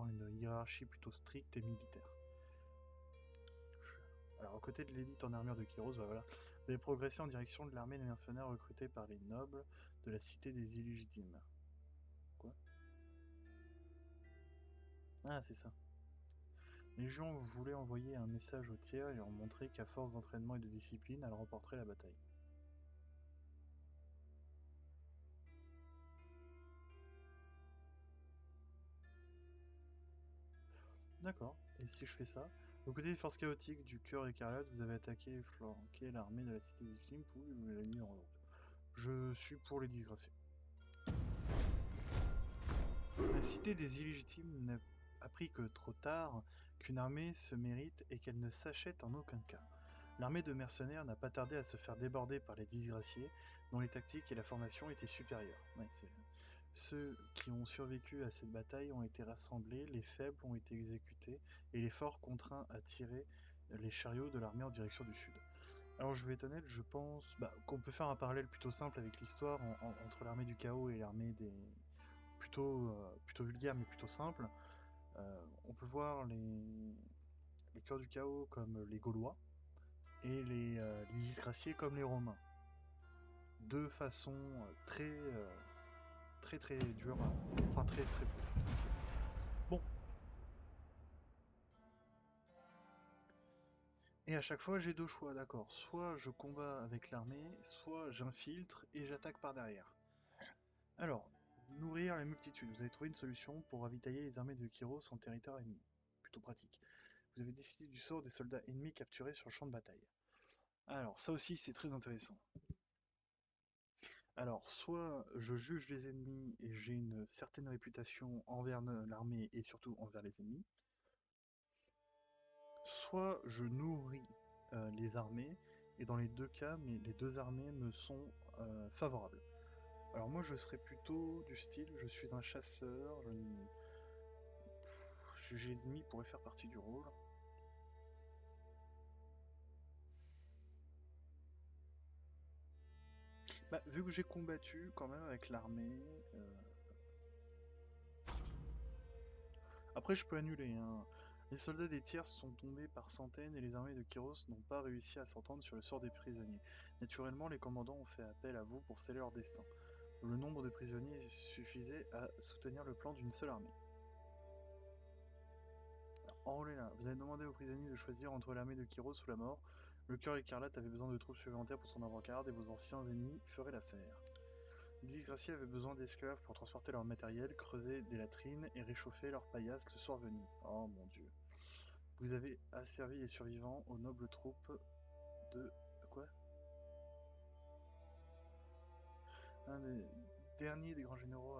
une hiérarchie plutôt stricte et militaire. Alors, aux côtés de l'élite en armure de Kyros, voilà, vous avez progressé en direction de l'armée des mercenaires recrutés par les nobles de la cité des illégitimes. Quoi? Ah, c'est ça. Les gens voulaient envoyer un message aux tiers et leur montrer qu'à force d'entraînement et de discipline, elles remporteraient la bataille. D'accord. Et si je fais ça, aux côtés des forces chaotiques du cœur écarlate, vous avez attaqué et flanqué l'armée de la cité des illégitimes, vous l'avez mis en route. Je suis pour les disgraciés. La cité des illégitimes n'a appris que trop tard qu'une armée se mérite et qu'elle ne s'achète en aucun cas. L'armée de mercenaires n'a pas tardé à se faire déborder par les disgraciés, dont les tactiques et la formation étaient supérieures. Ouais, ceux qui ont survécu à cette bataille ont été rassemblés, les faibles ont été exécutés, et les forts contraints à tirer les chariots de l'armée en direction du sud. Alors je vais être honnête, je pense qu'on peut faire un parallèle plutôt simple avec l'histoire entre l'armée du chaos et l'armée des, plutôt vulgaire mais plutôt simple. On peut voir les cœurs du chaos comme les Gaulois et les disgraciés comme les Romains. Deux façons très dures, enfin très. Bon. Et à chaque fois j'ai deux choix, d'accord. Soit je combats avec l'armée, soit j'infiltre et j'attaque par derrière. Alors, nourrir la multitude. Vous avez trouvé une solution pour ravitailler les armées de Kyros en territoire ennemi. Plutôt pratique. Vous avez décidé du sort des soldats ennemis capturés sur le champ de bataille. Alors, ça aussi, c'est très intéressant. Alors, soit je juge les ennemis et j'ai une certaine réputation envers l'armée et surtout envers les ennemis, soit je nourris les armées et dans les deux cas, les deux armées me sont favorables. Alors moi, je serais plutôt du style, je suis un chasseur, juger les ennemis pourrait faire partie du rôle. Vu que j'ai combattu quand même avec l'armée, après je peux annuler, hein. Les soldats des tiers sont tombés par centaines et les armées de Kyros n'ont pas réussi à s'entendre sur le sort des prisonniers. Naturellement, les commandants ont fait appel à vous pour sceller leur destin. Le nombre de prisonniers suffisait à soutenir le plan d'une seule armée. Enrôlez là, vous avez demandé aux prisonniers de choisir entre l'armée de Kyros ou la mort. Le cœur écarlate avait besoin de troupes supplémentaires pour son avant-garde et vos anciens ennemis feraient l'affaire. Les disgraciés avaient besoin d'esclaves pour transporter leur matériel, creuser des latrines et réchauffer leurs paillasses le soir venu. Oh mon dieu. Vous avez asservi les survivants aux nobles troupes de... Quoi? Un des derniers des grands généraux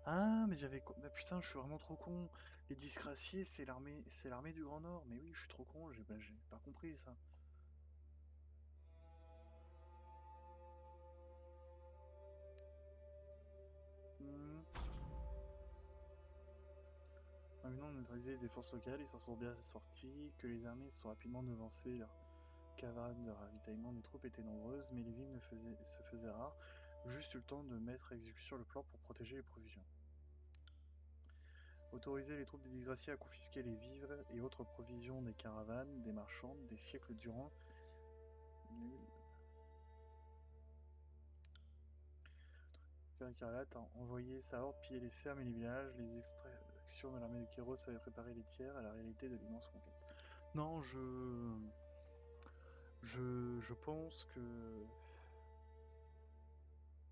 Ah, mais bah putain, je suis vraiment trop con. Les disgraciés, c'est l'armée du Grand Nord. Mais oui, je suis trop con, j'ai pas compris ça. Hmm. Maintenant neutraliser les forces locales, ils s'en sont bien sortis, que les armées sont rapidement devancées, leurs caravanes de ravitaillement des troupes étaient nombreuses, mais les villes se faisaient rares. Juste eu le temps de mettre à exécution le plan pour protéger les provisions. Autoriser les troupes des disgraciés à confisquer les vivres et autres provisions des caravanes, des marchands, des siècles durant. Écarlate a envoyé sa horde piller les fermes et les villages. Les extractions de l'armée de Kéros avaient préparé les tiers à la réalité de l'immense conquête. Non, je pense que...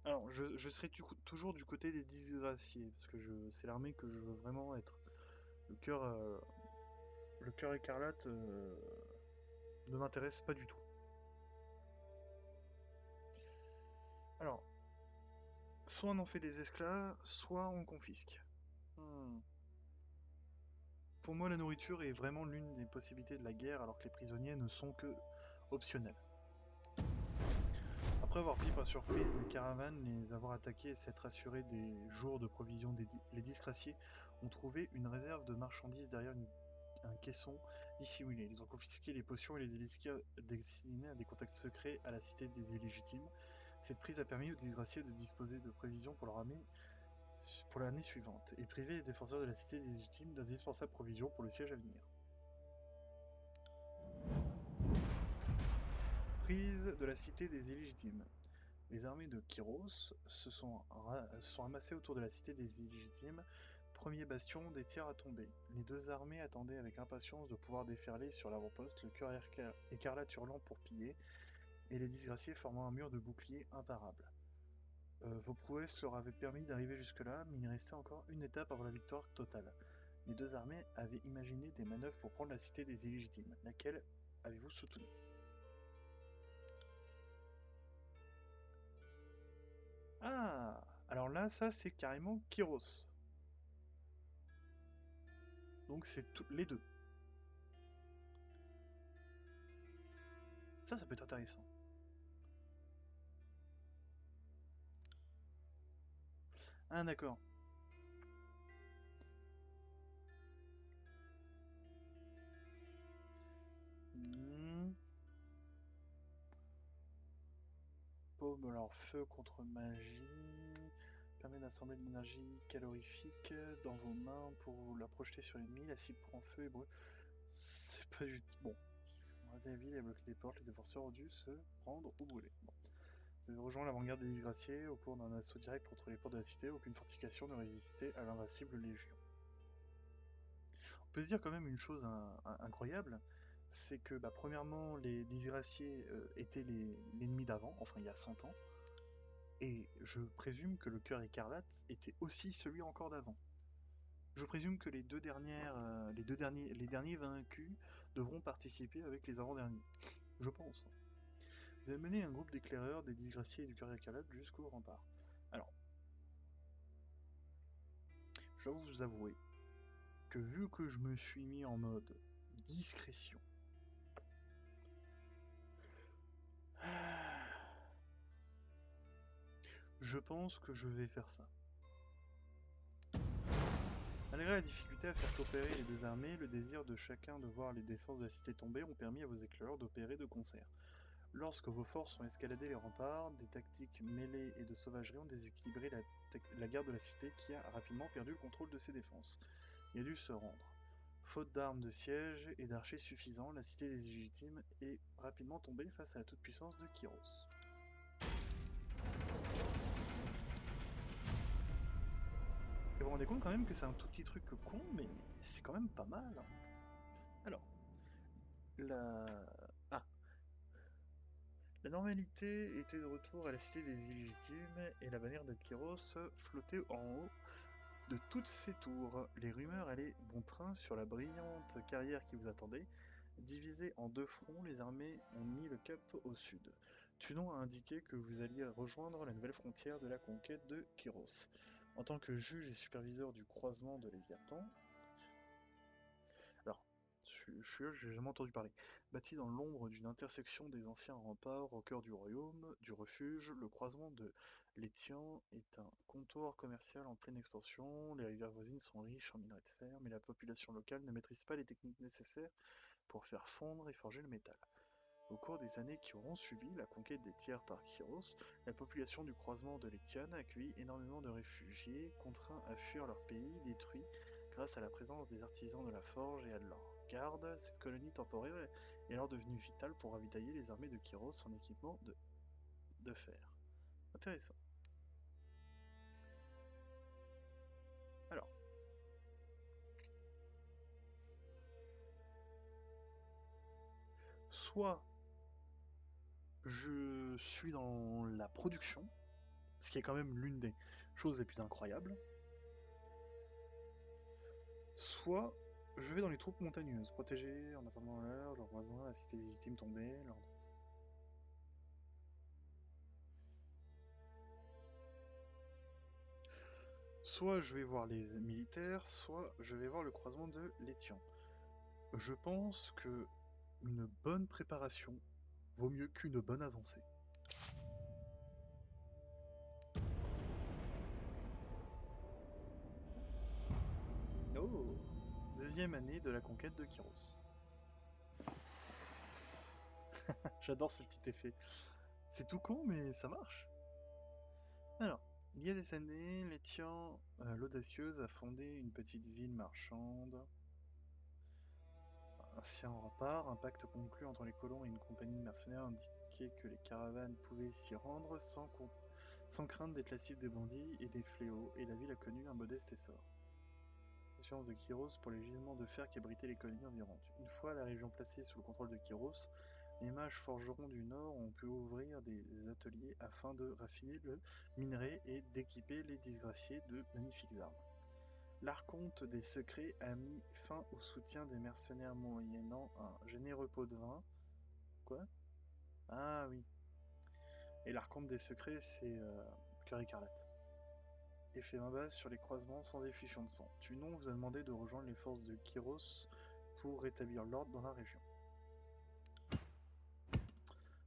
Alors, je serai toujours du côté des disgraciés, parce que c'est l'armée que je veux vraiment être. Le cœur, euh, le cœur écarlate ne m'intéresse pas du tout. Alors, soit on en fait des esclaves, soit on confisque. Hmm. Pour moi, la nourriture est vraiment l'une des possibilités de la guerre, alors que les prisonniers ne sont que optionnels. Après avoir pris par surprise les caravanes, les avoir attaqués et s'être assurés des jours de provisions, les disgraciés ont trouvé une réserve de marchandises derrière un caisson dissimulé. Ils ont confisqué les potions et les élisquirs destinés à des contacts secrets à la cité des illégitimes. Cette prise a permis aux disgraciés de disposer de prévisions pour leur armée pour l'année suivante et priver les défenseurs de la cité des illégitimes d'indispensables provisions pour le siège à venir. Prise de la cité des illégitimes. Les armées de Kyros se sont amassées autour de la cité des illégitimes, premier bastion des tiers à tomber. Les deux armées attendaient avec impatience de pouvoir déferler sur l'avant-poste, le cœur écarlate hurlant pour piller, et les disgraciés formant un mur de boucliers imparable. Vos prouesses leur avaient permis d'arriver jusque-là, mais il restait encore une étape avant la victoire totale. Les deux armées avaient imaginé des manœuvres pour prendre la cité des illégitimes. Laquelle avez-vous soutenue? Ah, alors là, ça c'est carrément Kyros. Donc c'est les deux. Ça peut être intéressant. Ah d'accord. Hmm. Paume, alors feu contre magie. Permet d'assembler de l'énergie calorifique dans vos mains pour vous la projeter sur l'ennemi. La cible prend feu et brûle. C'est pas du tout. Bon. Raser la ville et bloquer les portes, les défenseurs ont dû se rendre ou brûler. Bon. Vous avez rejoint l'avant-garde des disgraciés au cours d'un assaut direct contre les portes de la cité. Aucune fortification ne résistait à l'invincible légion. On peut se dire quand même une chose incroyable, c'est que premièrement, les disgraciés étaient l'ennemi d'avant, enfin il y a 100 ans, et je présume que le cœur écarlate était aussi celui encore d'avant. Je présume que les derniers vaincus devront participer avec les avant-derniers. Je pense. Vous avez mené un groupe d'éclaireurs des disgraciés et du cœur écarlate jusqu'au rempart. Alors, je dois vous avouer que vu que je me suis mis en mode discrétion, je pense que je vais faire ça. Malgré la difficulté à faire coopérer les deux armées, le désir de chacun de voir les défenses de la cité tomber ont permis à vos éclaireurs d'opérer de concert. Lorsque vos forces ont escaladé les remparts, des tactiques mêlées et de sauvagerie ont déséquilibré la garde de la cité qui a rapidement perdu le contrôle de ses défenses. Il a dû se rendre. Faute d'armes de siège et d'archers suffisants, la cité des illégitimes est rapidement tombée face à la toute-puissance de Kyros. Et vous vous rendez compte quand même que c'est un tout petit truc con, mais c'est quand même pas mal. Alors, la... Ah, la normalité était de retour à la cité des illégitimes et la bannière de Kyros flottait en haut de toutes ses tours. Les rumeurs allaient bon train sur la brillante carrière qui vous attendait. Divisées en deux fronts, les armées ont mis le cap au sud. Tunon a indiqué que vous alliez rejoindre la nouvelle frontière de la conquête de Kyros. En tant que juge et superviseur du croisement de Léviathan, alors, j'ai jamais entendu parler. Bâti dans l'ombre d'une intersection des anciens remparts au cœur du royaume, du refuge, le croisement de l'Étian est un comptoir commercial en pleine expansion. Les rivières voisines sont riches en minerais de fer, mais la population locale ne maîtrise pas les techniques nécessaires pour faire fondre et forger le métal. Au cours des années qui auront suivi la conquête des tiers par Kyros, la population du croisement de l'Étian a accueilli énormément de réfugiés, contraints à fuir leur pays, détruits grâce à la présence des artisans de la forge et à leur garde. Cette colonie temporaire est alors devenue vitale pour ravitailler les armées de Kyros en équipement de fer. Intéressant. Alors, soit je suis dans la production, ce qui est quand même l'une des choses les plus incroyables, soit je vais dans les troupes montagneuses, protéger en attendant l'heure, leurs voisins, assister des victimes tombées, soit je vais voir les militaires, soit je vais voir le croisement de l'Étian. Je pense que une bonne préparation vaut mieux qu'une bonne avancée. Oh, deuxième année de la conquête de Kyros. J'adore ce petit effet. C'est tout con, mais ça marche. Alors, il y a des années, l'Étian, l'audacieuse, a fondé une petite ville marchande. Ancien rempart, un pacte conclu entre les colons et une compagnie de mercenaires indiquait que les caravanes pouvaient s'y rendre sans crainte d'être la cible des bandits et des fléaux, et la ville a connu un modeste essor. L'assurance de Kyros pour les gisements de fer qui abritaient les colonies environnantes. Une fois la région placée sous le contrôle de Kyros, les mages forgerons du Nord ont pu ouvrir des ateliers afin de raffiner le minerai et d'équiper les disgraciés de magnifiques armes. L'archonte des secrets a mis fin au soutien des mercenaires moyennant un généreux pot de vin. Quoi? Ah oui. Et l'archonte des secrets, c'est Cœur écarlate. Et fait main basse sur les croisements sans effusion de sang. Tunon vous a demandé de rejoindre les forces de Kyros pour rétablir l'ordre dans la région.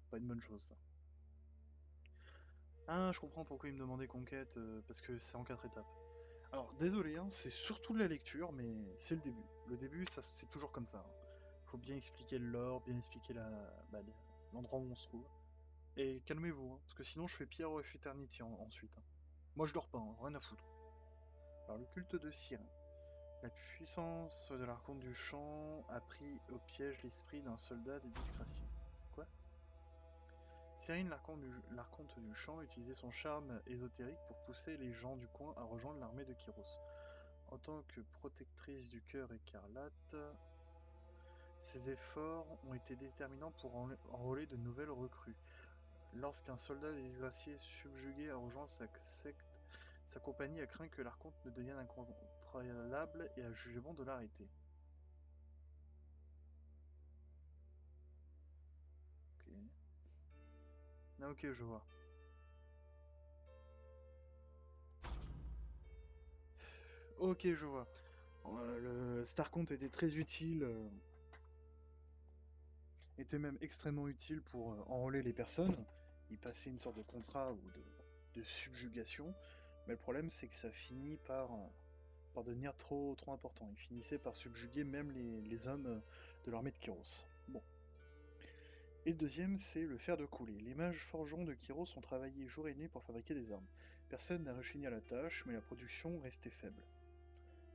Pas une bonne chose, ça. Ah, je comprends pourquoi il me demandait conquête, parce que c'est en 4 étapes. Alors, désolé, hein, c'est surtout de la lecture, mais c'est le début. Le début, ça, c'est toujours comme ça, hein. Faut bien expliquer le lore, bien expliquer l'endroit où on se trouve. Et calmez-vous, hein, parce que sinon je fais Pierre of Eternity ensuite, hein. Moi je dors pas, hein, rien à foutre. Alors, le culte de Cyrine. La puissance de l'archonte du champ a pris au piège l'esprit d'un soldat des disgraciés. Quoi? Cyrine, l'archonte du champ, utilisait son charme ésotérique pour pousser les gens du coin à rejoindre l'armée de Kyros. En tant que protectrice du cœur écarlate, ses efforts ont été déterminants pour enrôler de nouvelles recrues. Lorsqu'un soldat des disgraciés subjugué a rejoint sa secte, sa compagnie a craint que l'archonte ne devienne incontrôlable et a jugé bon de l'arrêter. Ok. Ah, ok, je vois. Ok, je vois. Le Starcount était très utile, était même extrêmement utile pour enrôler les personnes. Il passait une sorte de contrat ou de subjugation. Mais le problème, c'est que ça finit par devenir trop important. Il finissait par subjuguer même les hommes de l'armée de Kyros. Bon. Et le deuxième, c'est le fer de coulée. Les mages forgerons de Kyros ont travaillé jour et nuit pour fabriquer des armes. Personne n'a rechigné à la tâche, mais la production restait faible.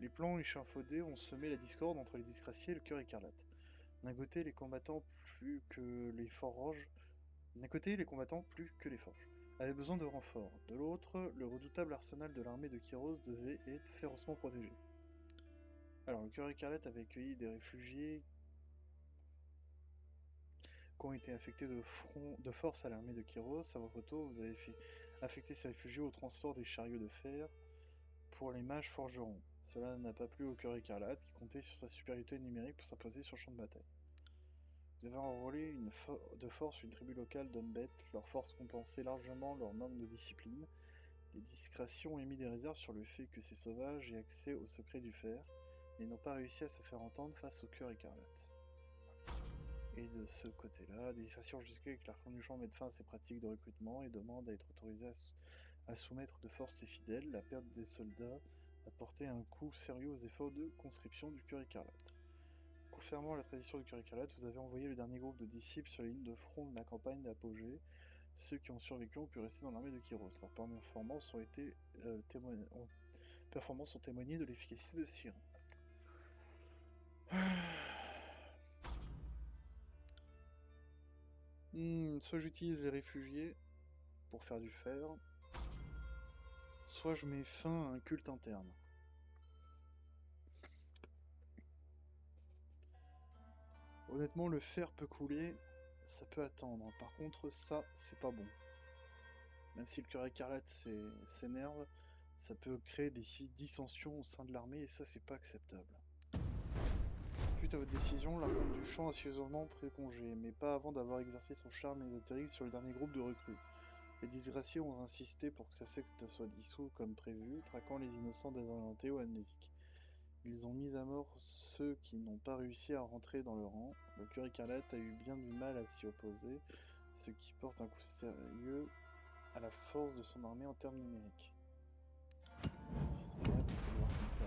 Les plans échafaudés ont semé la discorde entre les disgraciés et le cœur écarlate. D'un côté, les combattants plus que les forges. D'un côté, les combattants plus que les forges avaient besoin de renforts. De l'autre, le redoutable arsenal de l'armée de Kyros devait être férocement protégé. Alors, le cœur écarlate avait accueilli des réfugiés qui ont été affectés de force à l'armée de Kyros. À votre retour, vous avez fait affecter ces réfugiés au transport des chariots de fer pour les mages forgerons. Cela n'a pas plu au cœur écarlate, qui comptait sur sa supériorité numérique pour s'imposer sur le champ de bataille. Vous avez enrôlé de force une tribu locale d'hommes bêtes. Leurs forces compensaient largement leur manque de discipline. Les discrétions ont émis des réserves sur le fait que ces sauvages aient accès au secret du fer, mais n'ont pas réussi à se faire entendre face au cœur écarlate. Et de ce côté-là, les discrétions justifient que l'archon du champ mette fin à ces pratiques de recrutement et demande à être autorisé à soumettre de force ses fidèles. La perte des soldats a porté un coup sérieux aux efforts de conscription du cœur écarlate. Confirmant la tradition du cœur écarlate, vous avez envoyé le dernier groupe de disciples sur les lignes de front de la campagne d'Apogée. Ceux qui ont survécu ont pu rester dans l'armée de Kyros. Leurs performances ont témoigné de l'efficacité de Cyril. Soit j'utilise les réfugiés pour faire du fer, soit je mets fin à un culte interne. Honnêtement, le fer peut couler, ça peut attendre. Par contre, ça, c'est pas bon. Même si le cœur écarlate s'énerve, ça peut créer des dissensions au sein de l'armée et ça, c'est pas acceptable. Suite à votre décision, l'archon du champ a suffisamment pris congé, mais pas avant d'avoir exercé son charme ésotérique sur le dernier groupe de recrues. Les disgraciés ont insisté pour que sa secte soit dissoute comme prévu, traquant les innocents désorientés ou amnésiques. Ils ont mis à mort ceux qui n'ont pas réussi à rentrer dans le rang. Le cœur écarlate a eu bien du mal à s'y opposer, ce qui porte un coup sérieux à la force de son armée en termes numériques. C'est vrai qu'on peut le voir comme ça.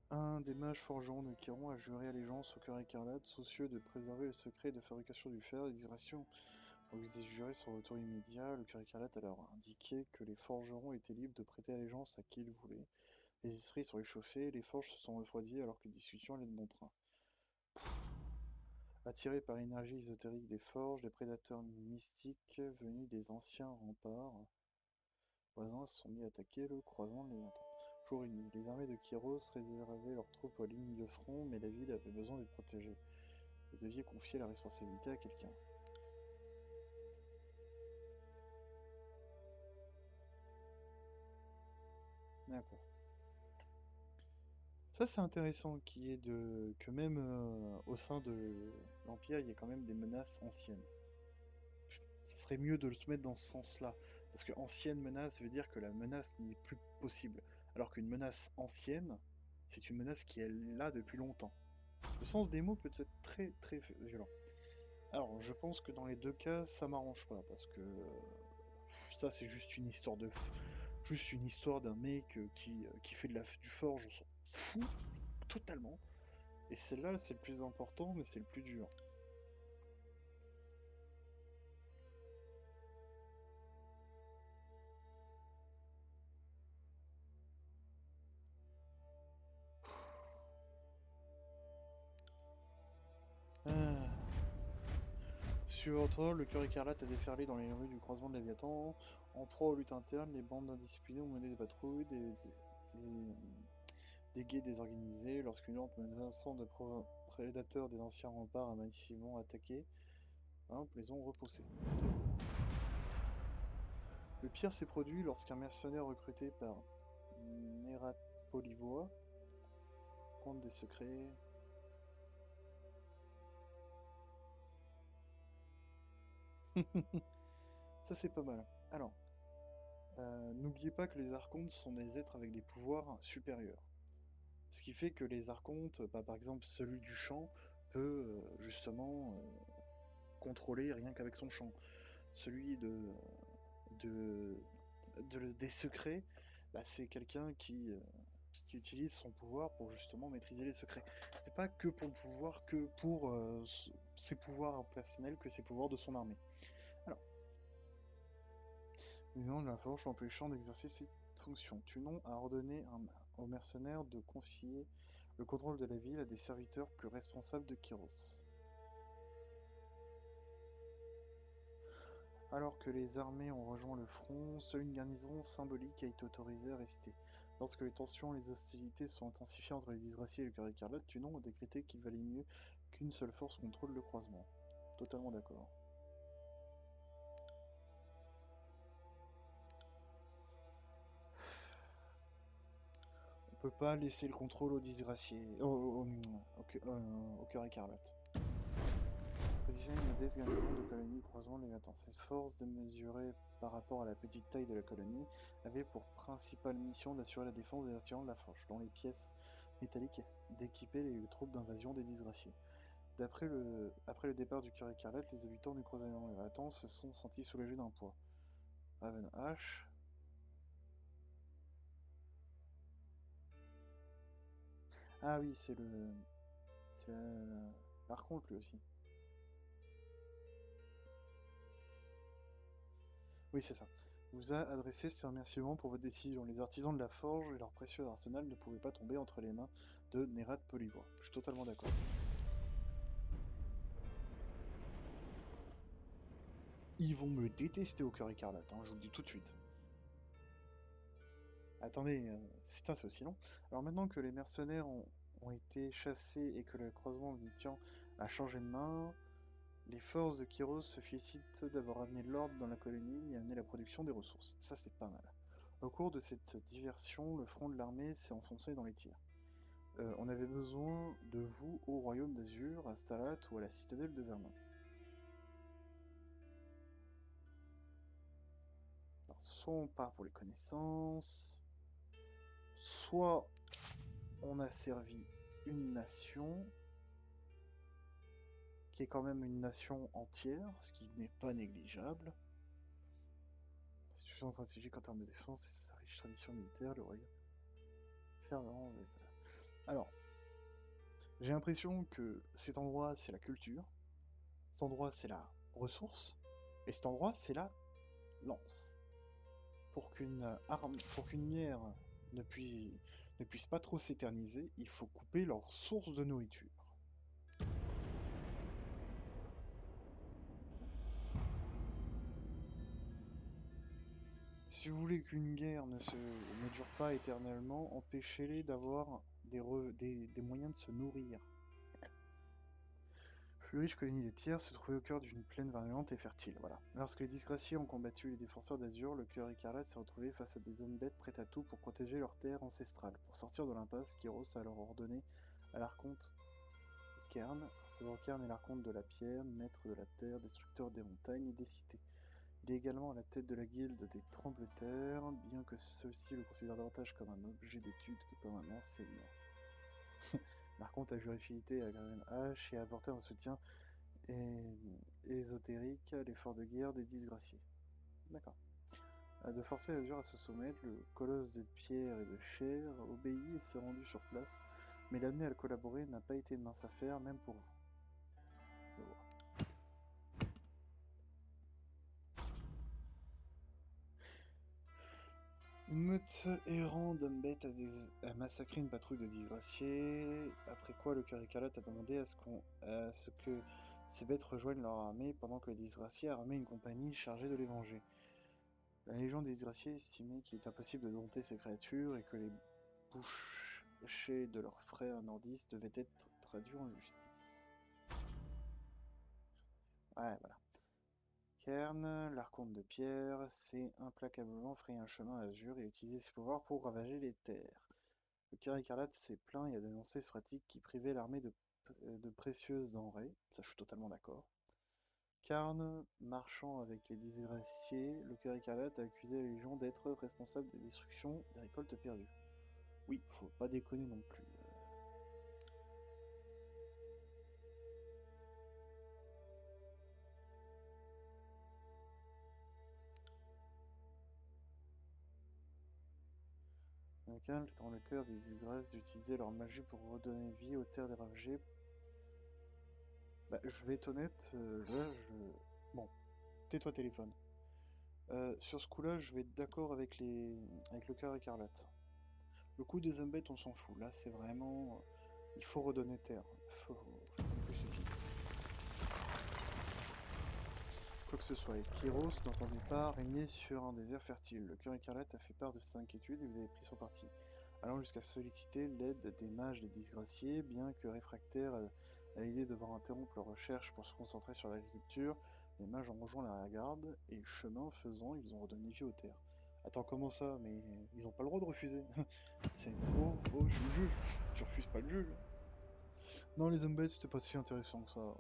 Un des mages forgerons de Chiron a juré allégeance au cœur écarlate, soucieux de préserver le secret de fabrication du fer. Les discrétions ont exigé son retour immédiat. Le cœur écarlate a alors indiqué que les forgerons étaient libres de prêter allégeance à qui ils voulaient. Les esprits sont échauffés, les forges se sont refroidies alors que les discussions allaient de bon train. Attirés par l'énergie ésotérique des forges, les prédateurs mystiques venus des anciens remparts voisins se sont mis à attaquer le croisement de Léviathan. Jour et nuit, les armées de Kyros réservaient leurs troupes aux lignes de front, mais la ville avait besoin d'être protégée. Vous deviez confier la responsabilité à quelqu'un. D'accord. Ça c'est intéressant que même au sein de l'Empire, il y a quand même des menaces anciennes. Ça serait mieux de le mettre dans ce sens-là. Parce que ancienne menace veut dire que la menace n'est plus possible. Alors qu'une menace ancienne, c'est une menace qui est là depuis longtemps. Le sens des mots peut être très très violent. Alors, je pense que dans les deux cas, ça m'arrange pas. Parce que ça, c'est juste une histoire d'un mec qui fait du forge, on s'en fout totalement. Et celle-là, c'est le plus important, mais c'est le plus dur. Sur votre ordre, le cœur écarlate a déferlé dans les rues du croisement de Léviathan. En proie aux luttes internes, les bandes indisciplinées ont mené des patrouilles, des guets désorganisés. Lorsqu'une horde menaçant de prédateurs des anciens remparts a massivement attaqué, les ont repoussés. Le pire s'est produit lorsqu'un mercenaire recruté par Nérapolivois compte des secrets. Ça c'est pas mal. Alors, n'oubliez pas que les archontes sont des êtres avec des pouvoirs supérieurs. Ce qui fait que les archontes, par exemple celui du champ, peut justement contrôler rien qu'avec son chant. Celui des secrets, c'est quelqu'un qui utilise son pouvoir pour justement maîtriser les secrets. C'est pas que pour le pouvoir, que pour ses pouvoirs personnels, que ses pouvoirs de son armée. Alors, les noms de la forge empêchant d'exercer cette fonction. Tunon a ordonné aux mercenaires de confier le contrôle de la ville à des serviteurs plus responsables de Kyros. Alors que les armées ont rejoint le front, seule une garnison symbolique a été autorisée à rester. Lorsque les tensions et les hostilités sont intensifiées entre les disgraciés et le cœur écarlate, Tunon a décrété qu'il valait mieux qu'une seule force contrôle le croisement. Totalement d'accord. On peut pas laisser le contrôle aux disgraciés, au cœur écarlate. dirigeait une modeste garnison de colonies croisant les Léviathans. Ces forces démesurées par rapport à la petite taille de la colonie avaient pour principale mission d'assurer la défense des bâtiments de la Forge, dont les pièces métalliques d'équiper les troupes d'invasion des disgraciés. Après le départ du curé Écarlate, les habitants du croisement Léviathan se sont sentis soulagés d'un poids. Raven H. Ah oui, c'est le... C'est l'archonte lui aussi. Oui, c'est ça. Vous a adressé ses remerciements pour votre décision. Les artisans de la forge et leur précieux arsenal ne pouvaient pas tomber entre les mains de Nerat Polyvoix. Je suis totalement d'accord. Ils vont me détester au cœur écarlate, hein, je vous le dis tout de suite. Attendez, putain, c'est aussi long. Alors maintenant que les mercenaires ont été chassés et que le croisement Vnitian a changé de main, les forces de Kyros se félicitent d'avoir amené l'ordre dans la colonie et amené la production des ressources. Ça, c'est pas mal. Au cours de cette diversion, le front de l'armée s'est enfoncé dans les tirs. On avait besoin de vous au royaume d'Azur, à Stalat ou à la citadelle de Vermin. Alors, soit on part pour les connaissances, soit on a servi une nation qui est quand même une nation entière, ce qui n'est pas négligeable. Situation stratégique en termes de défense et sa riche tradition militaire, le royaume. Alors, j'ai l'impression que cet endroit c'est la culture, cet endroit c'est la ressource, et cet endroit c'est la lance. Pour qu'une bière ne puisse pas trop s'éterniser, il faut couper leur source de nourriture. Si vous voulez qu'une guerre ne dure pas éternellement, empêchez-les d'avoir des moyens de se nourrir. Plus riche colonie des tiers se trouvait au cœur d'une plaine variante et fertile, voilà. Lorsque les disgraciés ont combattu les défenseurs d'Azur, le cœur écarlate s'est retrouvé face à des hommes bêtes prêts à tout pour protéger leur terre ancestrale. Pour sortir de l'impasse, Kyros a alors ordonné à l'archonte Kern, Kern est l'archonte de la pierre, maître de la terre, destructeur des montagnes et des cités. Il est également à la tête de la guilde des Trembleterres, bien que ceux-ci le considèrent davantage comme un objet d'étude que comme un enseignant. L'archonte a juré fidélité à Graven H et a apporté un soutien ésotérique à l'effort de guerre des disgraciés. D'accord. De forcer Azur à se soumettre, le colosse de pierre et de chair obéit et s'est rendu sur place, mais l'amener à le collaborer n'a pas été une mince affaire, même pour vous. Je vois. Une meute errant d'hommes bêtes a massacré une patrouille de disgraciés, après quoi le cœur écarlate a demandé à ce que ces bêtes rejoignent leur armée pendant que les disgraciés armaient une compagnie chargée de les venger. La légion des disgraciés estimait qu'il est impossible de dompter ces créatures et que les bouchers de leurs frères nordistes devaient être traduits en justice. Ouais, voilà. Kern, l'archonte de pierre, s'est implacablement frayé un chemin à Azur et utilisé ses pouvoirs pour ravager les terres. Le cœur écarlate s'est plaint et a dénoncé ce pratique qui privait l'armée de précieuses denrées. Ça, je suis totalement d'accord. Karn, marchant avec les disgraciés, le cœur écarlate a accusé la Légion d'être responsable des destructions des récoltes perdues. Oui, faut pas déconner non plus. Karn, les Trembleterres des disgrâces d'utiliser leur magie pour redonner vie aux terres déravagées. Bah, je vais être honnête, là, Bon, tais-toi téléphone. Sur ce coup-là, je vais être d'accord avec le cœur écarlate. Le coup des hommes bêtes, on s'en fout. Là, c'est vraiment... Il faut redonner terre. Faut plus se fier. Quoi que ce soit, Kyros n'entendait pas régner sur un désert fertile. Le cœur écarlate a fait part de ses inquiétudes et vous avez pris son parti, allant jusqu'à solliciter l'aide des mages des disgraciés, bien que réfractaires à l'idée de devoir interrompre leurs recherches pour se concentrer sur l'agriculture. Les mages ont rejoint la garde et, chemin faisant, ils ont redonné vie aux terres. Attends, comment ça? Mais ils n'ont pas le droit de refuser. C'est... Oh, je suis le juge. Tu refuses pas le juge. Non, les hommes bêtes, c'était pas si intéressant que ça.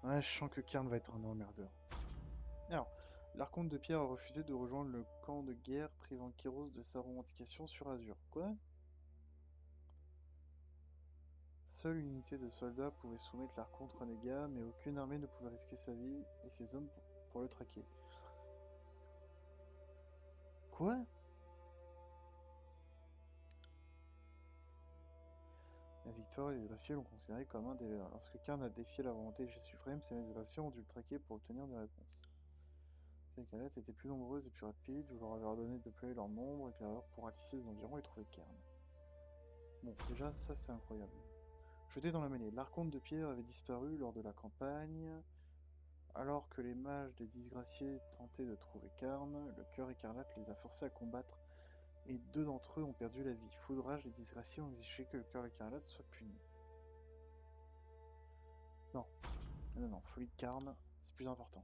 Ouais, je sens que Cairn va être un emmerdeur. Alors, l'archonte de pierre a refusé de rejoindre le camp de guerre, privant Kyros de sa revendication sur Azur. Quoi? Seule une unité de soldats pouvait soumettre l'archonte renégat, mais aucune armée ne pouvait risquer sa vie et ses hommes pour le traquer. Quoi? La victoire et les Graciers l'ont considéré comme un des leurs. Lorsque Cairn a défié la volonté du suprême, ses Graciers ont dû le traquer pour obtenir des réponses. Les Calettes étaient plus nombreuses et plus rapides, vous leur avez ordonné de déployer leur nombre éclaireur pour ratisser les environs et trouver Cairn. Bon, déjà, ça c'est incroyable. Jeté dans la mêlée, l'archonte de pierre avait disparu lors de la campagne. Alors que les mages des disgraciés tentaient de trouver Cairn, le cœur écarlate les a forcés à combattre et 2 d'entre eux ont perdu la vie. Foudrage, les disgraciés ont exigé que le cœur écarlate soit puni. Non, non, folie de Cairn, c'est plus important.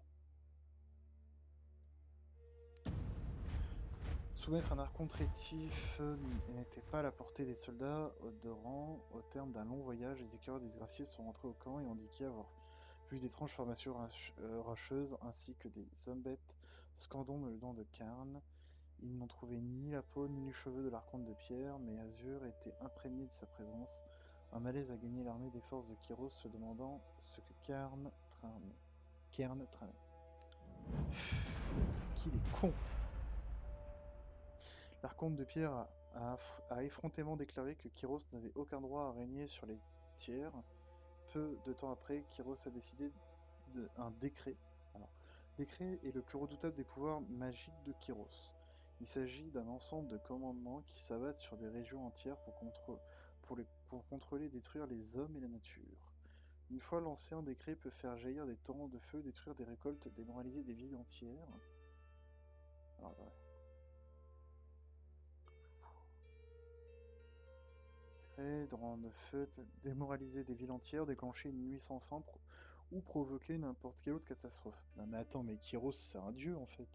Soumettre un archonte rétif n'était pas à la portée des soldats de rang. Au terme d'un long voyage, les éclaireurs disgraciés sont rentrés au camp et ont indiqué avoir vu d'étranges formations rocheuses ainsi que des hommes-bêtes scandant le nom de Cairn. Ils n'ont trouvé ni la peau ni les cheveux de l'archonte de pierre, mais Azur était imprégné de sa présence. Un malaise a gagné l'armée des forces de Kyros, se demandant ce que Cairn tramait. Qu'il est con! L'archonte de pierre a effrontément déclaré que Kyros n'avait aucun droit à régner sur les tiers. Peu de temps après, Kyros a décidé un décret. Alors, décret est le plus redoutable des pouvoirs magiques de Kyros. Il s'agit d'un ensemble de commandements qui s'abattent sur des régions entières pour contrôler et détruire les hommes et la nature. Une fois lancé, un décret peut faire jaillir des torrents de feu, détruire des récoltes, démoraliser des villes entières. Alors, attendez. Torrents de feu, démoraliser des villes entières, déclencher une nuit sans fin ou provoquer n'importe quelle autre catastrophe. Non mais attends, mais Kyros c'est un dieu en fait.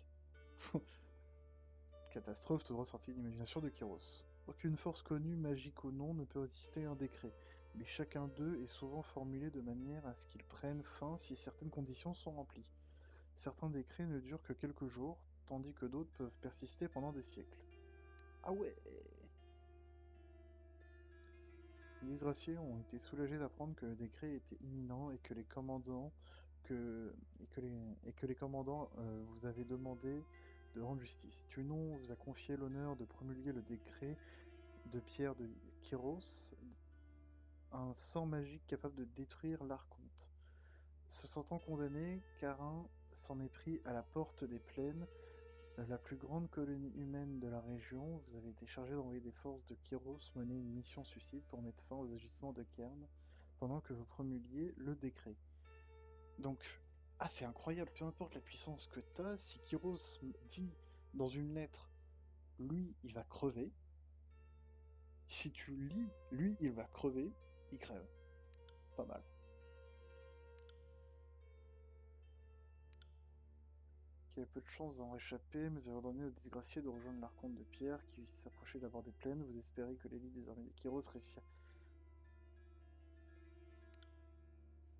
Catastrophe toute ressortie de l'imagination de Kyros. Aucune force connue, magique ou non, ne peut résister à un décret, mais chacun d'eux est souvent formulé de manière à ce qu'il prenne fin si certaines conditions sont remplies. Certains décrets ne durent que quelques jours, tandis que d'autres peuvent persister pendant des siècles. Ah ouais! Les disgraciés ont été soulagés d'apprendre que le décret était imminent et que les commandants vous avaient demandé de rendre justice. Tunon vous a confié l'honneur de promulguer le décret de pierre de Kyros, un sort magique capable de détruire l'archonte. Se sentant condamné, Carin s'en est pris à la porte des plaines, la plus grande colonie humaine de la région. Vous avez été chargé d'envoyer des forces de Kyros mener une mission suicide pour mettre fin aux agissements de Cairn pendant que vous promulguiez le décret. Donc, c'est incroyable, peu importe la puissance que t'as, si Kyros dit dans une lettre, lui, il va crever, si tu lis, lui, il va crever, il crève. Pas mal. Qui avait peu de chance d'en réchapper, mais avez ordonné aux disgraciés de rejoindre l'archonte de pierre qui s'approchait d'abord des plaines. Vous espérez que l'élite des armées de Kyros réussisse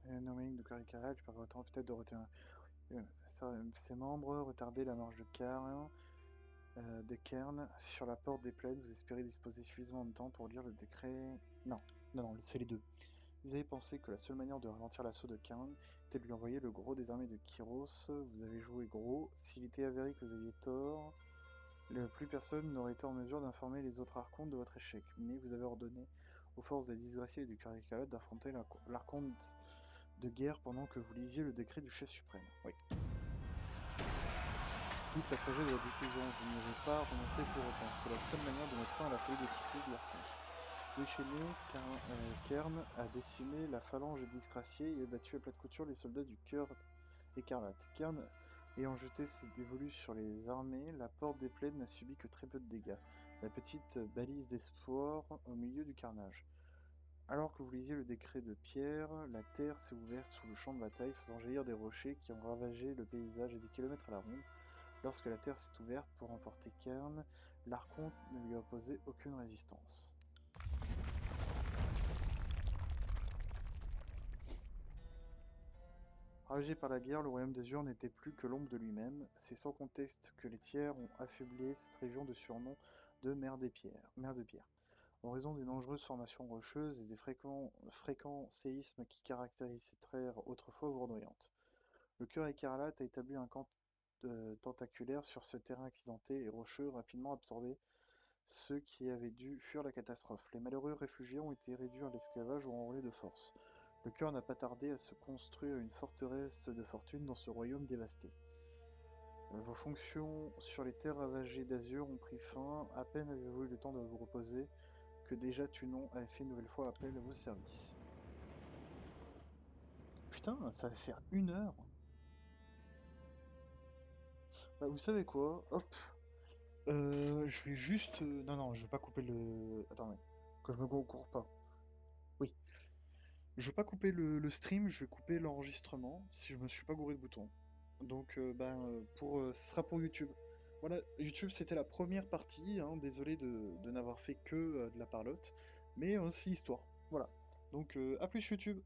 à nommer de Caricaral, qui permettra peut-être de retenir ses membres, retarder la marche de Cairn sur la porte des plaines. Vous espérez disposer suffisamment de temps pour lire le décret. Non, c'est les deux. Vous avez pensé que la seule manière de ralentir l'assaut de Cairn était de lui envoyer le gros des armées de Kyros. Vous avez joué gros. S'il était avéré que vous aviez tort, plus personne n'aurait été en mesure d'informer les autres archontes de votre échec. Mais vous avez ordonné aux forces des disgraciés et du Caricalote d'affronter l'archonte de guerre pendant que vous lisiez le décret du chef suprême. Oui. Toute la sagesse de la décision, vous n'avez pas renoncé pour autant. C'était la seule manière de mettre fin à la folie des suicides de l'archonte. Déchaîné, Cairn a décimé la phalange des disgraciés et a battu à plate couture les soldats du cœur écarlate. Cairn ayant jeté ses dévolus sur les armées, la porte des plaines n'a subi que très peu de dégâts. La petite balise d'espoir au milieu du carnage. Alors que vous lisiez le décret de pierre, la terre s'est ouverte sous le champ de bataille, faisant jaillir des rochers qui ont ravagé le paysage et des kilomètres à la ronde. Lorsque la terre s'est ouverte pour emporter Cairn, l'archonte ne lui a opposé aucune résistance. Ravagé par la guerre, le royaume des Urs n'était plus que l'ombre de lui-même. C'est sans conteste que les tiers ont affublé cette région de surnom de mer de pierre, en raison des dangereuses formations rocheuses et des fréquents séismes qui caractérisent cette terre autrefois verdoyante. Le cœur écarlate a établi un camp tentaculaire sur ce terrain accidenté et rocheux, rapidement absorbé ceux qui avaient dû fuir la catastrophe. Les malheureux réfugiés ont été réduits à l'esclavage ou enrôlés de force. Le cœur n'a pas tardé à se construire une forteresse de fortune dans ce royaume dévasté. Vos fonctions sur les terres ravagées d'Azur ont pris fin. À peine avez-vous eu le temps de vous reposer que déjà Tunon avait fait une nouvelle fois appel à vos services. Putain, ça va faire 1 heure. Bah, vous savez quoi? Hop. Je vais juste... Non, non, je vais pas couper le... Attendez. Que je me cours pas. Oui. Je vais pas couper le stream, je vais couper l'enregistrement si je me suis pas gouré de boutons. Donc, ce sera pour YouTube. Voilà, YouTube c'était la première partie, hein, désolé de n'avoir fait que de la parlotte, mais c'est l'histoire. Voilà. Donc, à plus YouTube!